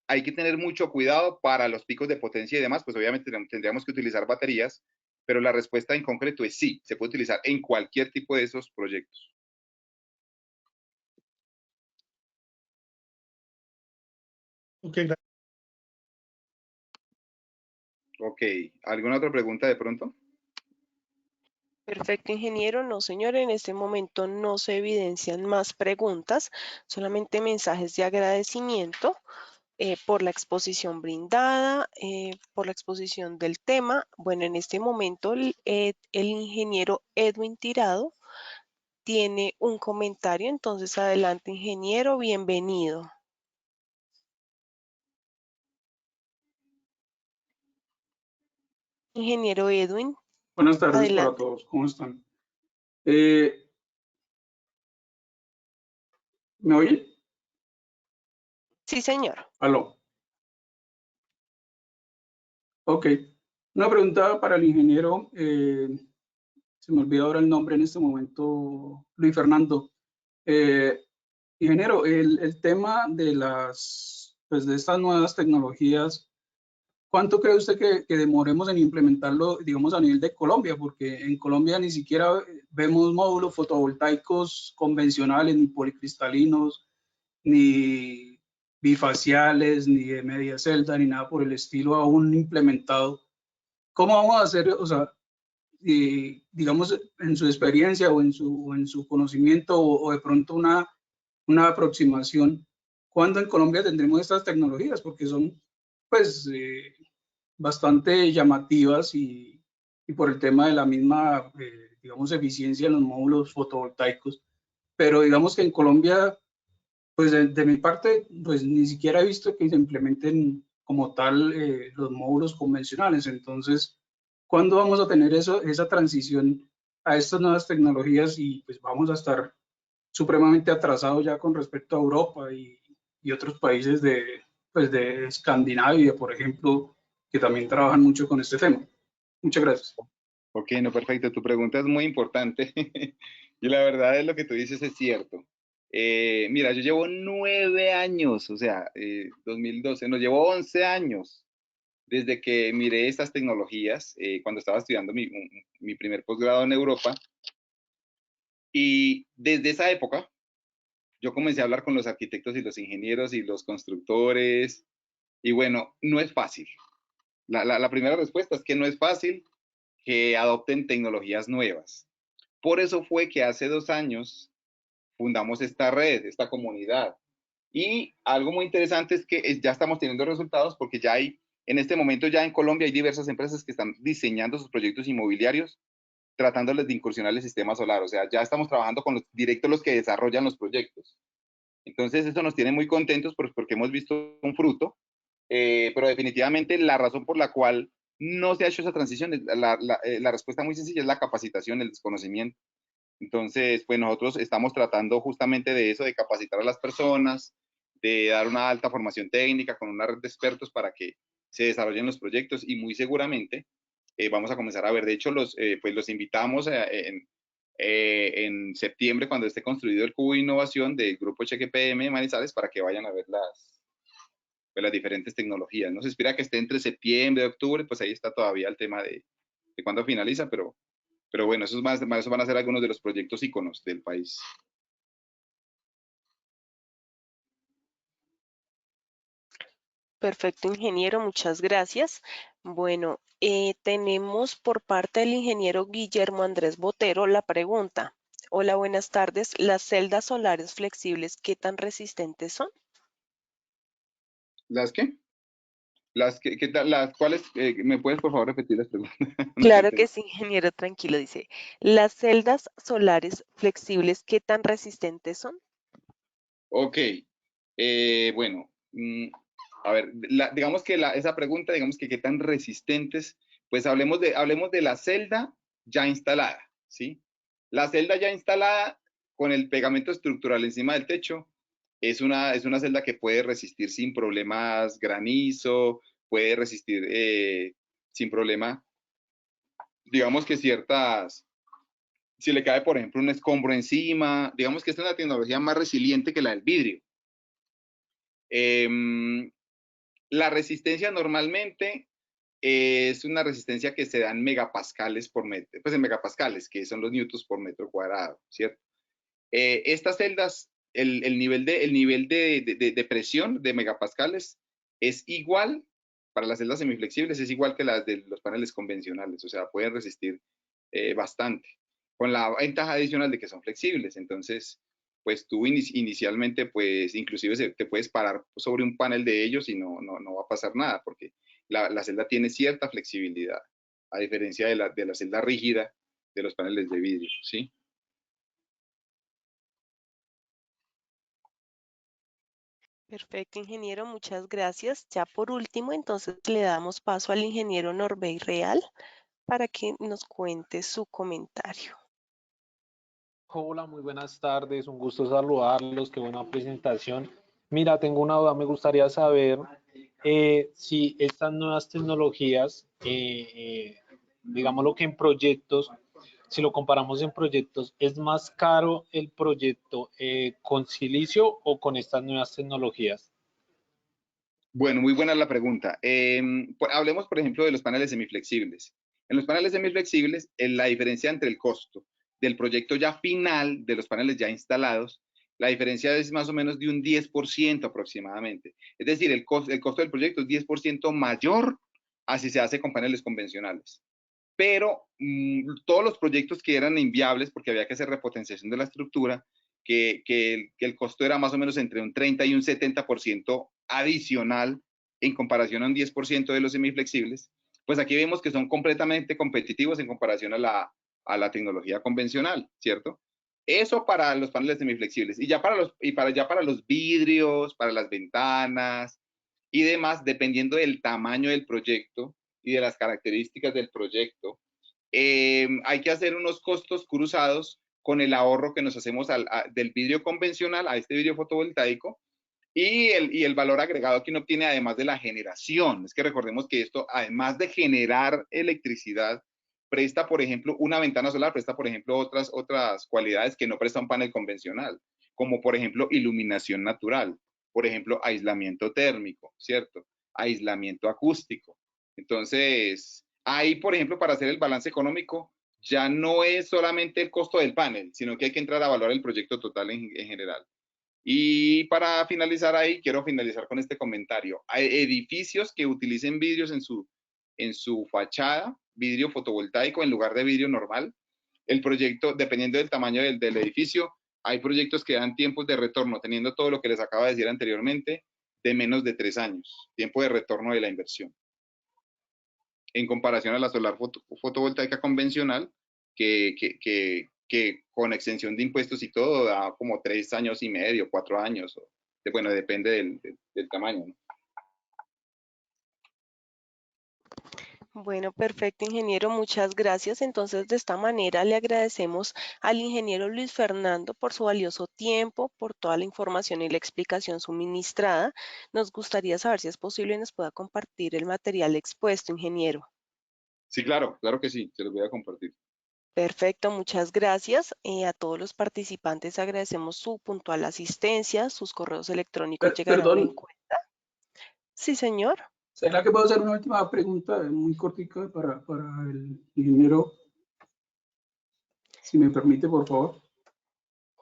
hay que tener mucho cuidado para los picos de potencia y demás, pues obviamente tendríamos que utilizar baterías, pero la respuesta en concreto es sí, se puede utilizar en cualquier tipo de esos proyectos. Ok, gracias. Ok, ¿alguna otra pregunta de pronto? Perfecto, ingeniero. No, señor, en este momento no se evidencian más preguntas, solamente mensajes de agradecimiento por la exposición brindada, por la exposición del tema. Bueno, en este momento el ingeniero Edwin Tirado tiene un comentario, entonces adelante, ingeniero, bienvenido. Ingeniero Edwin, Buenas tardes para adelante. todos, ¿cómo están? ¿Me oyen? Sí, señor. Aló. Ok. Una pregunta para el ingeniero. Se me olvidó ahora el nombre en este momento. Luis Fernando. Eh, Ingeniero, el tema de pues de estas nuevas tecnologías, ¿cuánto cree usted que demoremos en implementarlo, digamos, a nivel de Colombia? Porque en Colombia ni siquiera vemos módulos fotovoltaicos convencionales, ni policristalinos, ni bifaciales, ni de media celda, ni nada por el estilo aún implementado. ¿Cómo vamos a hacer, o sea, digamos, en su experiencia o en su conocimiento o de pronto una aproximación, cuándo en Colombia tendremos estas tecnologías? Porque son, pues, bastante llamativas y por el tema de la misma, digamos, eficiencia en los módulos fotovoltaicos. Pero digamos que en Colombia, pues de mi parte, pues ni siquiera he visto que se implementen como tal los módulos convencionales. Entonces, ¿cuándo vamos a tener esa transición a estas nuevas tecnologías y pues vamos a estar supremamente atrasados ya con respecto a Europa y otros países pues de Escandinavia, por ejemplo, que también trabajan mucho con este tema. Muchas gracias. Ok, no, perfecto. Tu pregunta es muy importante y la verdad es lo que tú dices es cierto. Mira, yo llevo 9 años, o sea, 2012, no, llevo 11 años desde que miré estas tecnologías cuando estaba estudiando mi primer posgrado en Europa. Y desde esa época yo comencé a hablar con los arquitectos y los ingenieros y los constructores. Y bueno, no es fácil. La primera respuesta es que no es fácil que adopten tecnologías nuevas. Por eso fue que hace 2 años fundamos esta red, esta comunidad. Y algo muy interesante es que ya estamos teniendo resultados porque ya hay, en este momento ya en Colombia hay diversas empresas que están diseñando sus proyectos inmobiliarios tratándoles de incursionar el sistema solar. O sea, ya estamos trabajando con directos los que desarrollan los proyectos. Entonces, eso nos tiene muy contentos porque hemos visto un fruto, pero definitivamente la razón por la cual no se ha hecho esa transición, la respuesta muy sencilla es la capacitación, el desconocimiento. Entonces, pues nosotros estamos tratando justamente de eso, de capacitar a las personas, de dar una alta formación técnica con una red de expertos para que se desarrollen los proyectos y muy seguramente vamos a comenzar a ver. De hecho, pues los invitamos en septiembre cuando esté construido el cubo de innovación del grupo Cheque PM de Manizales para que vayan a ver pues, las diferentes tecnologías. No se espera que esté entre septiembre y octubre, pues ahí está todavía el tema de cuándo finaliza, pero bueno, esos van a ser algunos de los proyectos íconos del país. Perfecto, ingeniero, muchas gracias. Bueno, tenemos por parte del ingeniero Guillermo Andrés Botero la pregunta. Hola, buenas tardes. ¿Las celdas solares flexibles qué tan resistentes son? ¿Las qué? ¿Qué tal? ¿Las cuáles? ¿Me puedes por favor repetir las preguntas? No te Claro que entendí. sí, ingeniero, tranquilo, dice. ¿Las celdas solares flexibles qué tan resistentes son? Ok, bueno, a ver, digamos que esa pregunta, digamos que qué tan resistentes, pues hablemos de la celda ya instalada, ¿sí? La celda ya instalada con el pegamento estructural encima del techo es una celda que puede resistir sin problemas granizo, puede resistir sin problema, digamos que si le cae por ejemplo un escombro encima, digamos que esta es una tecnología más resiliente que la del vidrio. Em, la resistencia normalmente es una resistencia que se da en megapascales por metro, pues en megapascales, que son los newtons por metro cuadrado, ¿cierto? Estas celdas, el nivel de presión de megapascales es igual, para las celdas semiflexibles, es igual que las de los paneles convencionales, o sea, pueden resistir bastante, con la ventaja adicional de que son flexibles. Entonces, pues tú inicialmente, pues inclusive te puedes parar sobre un panel de ellos y no va a pasar nada, porque la celda tiene cierta flexibilidad, a diferencia de la celda rígida de los paneles de vidrio, ¿sí? Perfecto, ingeniero, muchas gracias. Ya por último, entonces le damos paso al ingeniero Norbey Real para que nos cuente su comentario. Hola, muy buenas tardes, un gusto saludarlos, qué buena presentación. Mira, tengo una duda, me gustaría saber si estas nuevas tecnologías, digámoslo que en proyectos, si lo comparamos en proyectos, ¿es más caro el proyecto con silicio o con estas nuevas tecnologías? Bueno, muy buena la pregunta. Hablemos, por ejemplo, de los paneles semiflexibles. En los paneles semiflexibles, la diferencia entre el costo del proyecto ya final, de los paneles ya instalados, la diferencia es más o menos de un 10% aproximadamente. Es decir, el costo del proyecto es 10% mayor a si se hace con paneles convencionales. Pero todos los proyectos que eran inviables, porque había que hacer repotenciación de la estructura, que el costo era más o menos entre un 30 y un 70% adicional en comparación a un 10% de los semiflexibles, pues aquí vemos que son completamente competitivos en comparación a la tecnología convencional, ¿cierto? Eso para los paneles semiflexibles. Y ya para los vidrios, para las ventanas y demás, dependiendo del tamaño del proyecto y de las características del proyecto, hay que hacer unos costos cruzados con el ahorro que nos hacemos del vidrio convencional a este vidrio fotovoltaico, y el valor agregado que uno obtiene además de la generación. Es que recordemos que esto, además de generar electricidad, presta, por ejemplo, una ventana solar, presta, por ejemplo, otras cualidades que no presta un panel convencional, como por ejemplo iluminación natural, por ejemplo aislamiento térmico, ¿cierto? Aislamiento acústico. Entonces, ahí, por ejemplo, para hacer el balance económico, ya no es solamente el costo del panel, sino que hay que entrar a valorar el proyecto total en general. Y para finalizar ahí, quiero finalizar con este comentario. Hay edificios que utilicen vidrios en su fachada, vidrio fotovoltaico en lugar de vidrio normal. El proyecto, dependiendo del tamaño del edificio, hay proyectos que dan tiempos de retorno, teniendo todo lo que les acabo de decir anteriormente, de menos de 3 años, tiempo de retorno de la inversión, en comparación a la solar fotovoltaica convencional, que con exención de impuestos y todo da como 3 años y medio, 4 años, bueno, depende del tamaño, ¿no? Bueno, perfecto, ingeniero, muchas gracias. Entonces, de esta manera le agradecemos al ingeniero Luis Fernando por su valioso tiempo, por toda la información y la explicación suministrada. Nos gustaría saber si es posible nos pueda compartir el material expuesto, ingeniero. Sí, claro, claro que sí, se los voy a compartir. Perfecto, muchas gracias. A todos los participantes agradecemos su puntual asistencia. Sus correos electrónicos llegarán en Perdón, cuenta. Sí, señor. ¿será que puedo hacer una última pregunta muy cortica para el ingeniero? Si me permite, por favor.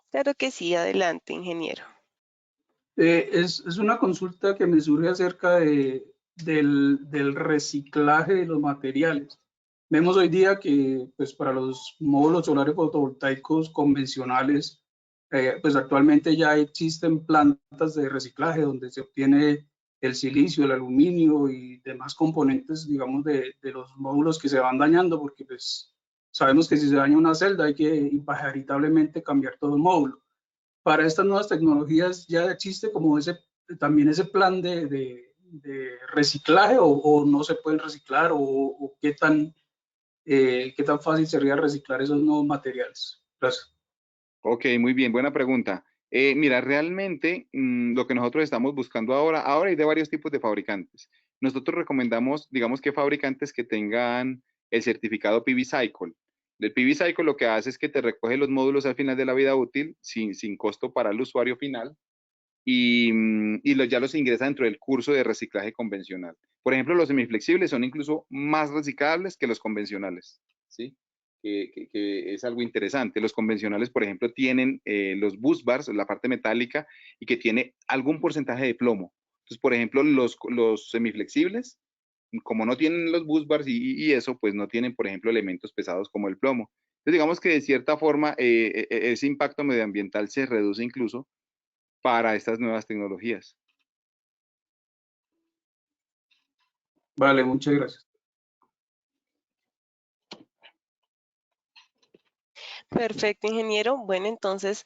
Claro que sí, adelante, ingeniero. Es una consulta que me surge acerca del reciclaje de los materiales. Vemos hoy día que pues, para los módulos solares fotovoltaicos convencionales, pues actualmente ya existen plantas de reciclaje donde se obtiene el silicio, el aluminio y demás componentes, digamos, de los módulos que se van dañando, porque pues sabemos que si se daña una celda hay que imparentablemente cambiar todo el módulo. Para estas nuevas tecnologías ya existe como también ese plan de reciclaje o no se pueden reciclar o qué tan fácil sería reciclar esos nuevos materiales. Gracias. Ok, muy bien, buena pregunta. Mira, realmente lo que nosotros estamos buscando ahora hay de varios tipos de fabricantes. Nosotros recomendamos, digamos que fabricantes que tengan el certificado PV Cycle. El PV Cycle lo que hace es que te recoge los módulos al final de la vida útil sin costo para el usuario final, y ya los ingresa dentro del curso de reciclaje convencional. Por ejemplo, los semiflexibles son incluso más reciclables que los convencionales, ¿sí? Que es algo interesante. Los convencionales, por ejemplo, tienen los bus bars, la parte metálica, y que tiene algún porcentaje de plomo. Entonces, por ejemplo, los semiflexibles, como no tienen los bus bars y eso, pues no tienen, por ejemplo, elementos pesados como el plomo. Entonces, digamos que de cierta forma ese impacto medioambiental se reduce incluso para estas nuevas tecnologías. Vale, muchas gracias. Perfecto, ingeniero. Bueno, entonces,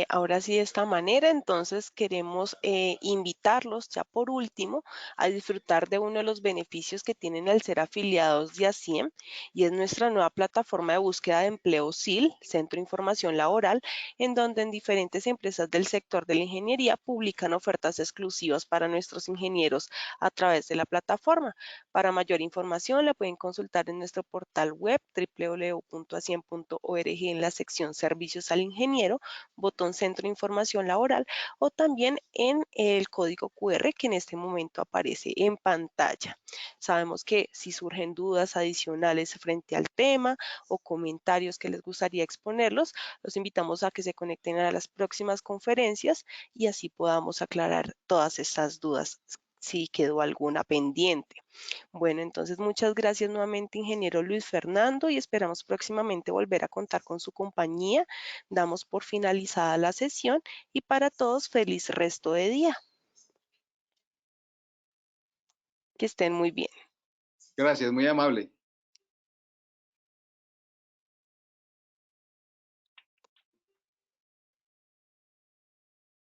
ahora sí de esta manera, entonces queremos invitarlos ya por último a disfrutar de uno de los beneficios que tienen al ser afiliados de ASIEM, y es nuestra nueva plataforma de búsqueda de empleo SIL, Centro de Información Laboral, en donde en diferentes empresas del sector de la ingeniería publican ofertas exclusivas para nuestros ingenieros a través de la plataforma. Para mayor información la pueden consultar en nuestro portal web www.asiem.org en la sección Servicios al Ingeniero, botón Centro de Información Laboral, o también en el código QR que en este momento aparece en pantalla. Sabemos que si surgen dudas adicionales frente al tema o comentarios que les gustaría exponerlos, los invitamos a que se conecten a las próximas conferencias y así podamos aclarar todas estas dudas si quedó alguna pendiente. Bueno, entonces muchas gracias nuevamente, ingeniero Luis Fernando, y esperamos próximamente volver a contar con su compañía. Damos por finalizada la sesión y para todos feliz resto de día. Que estén muy bien. Gracias, muy amable.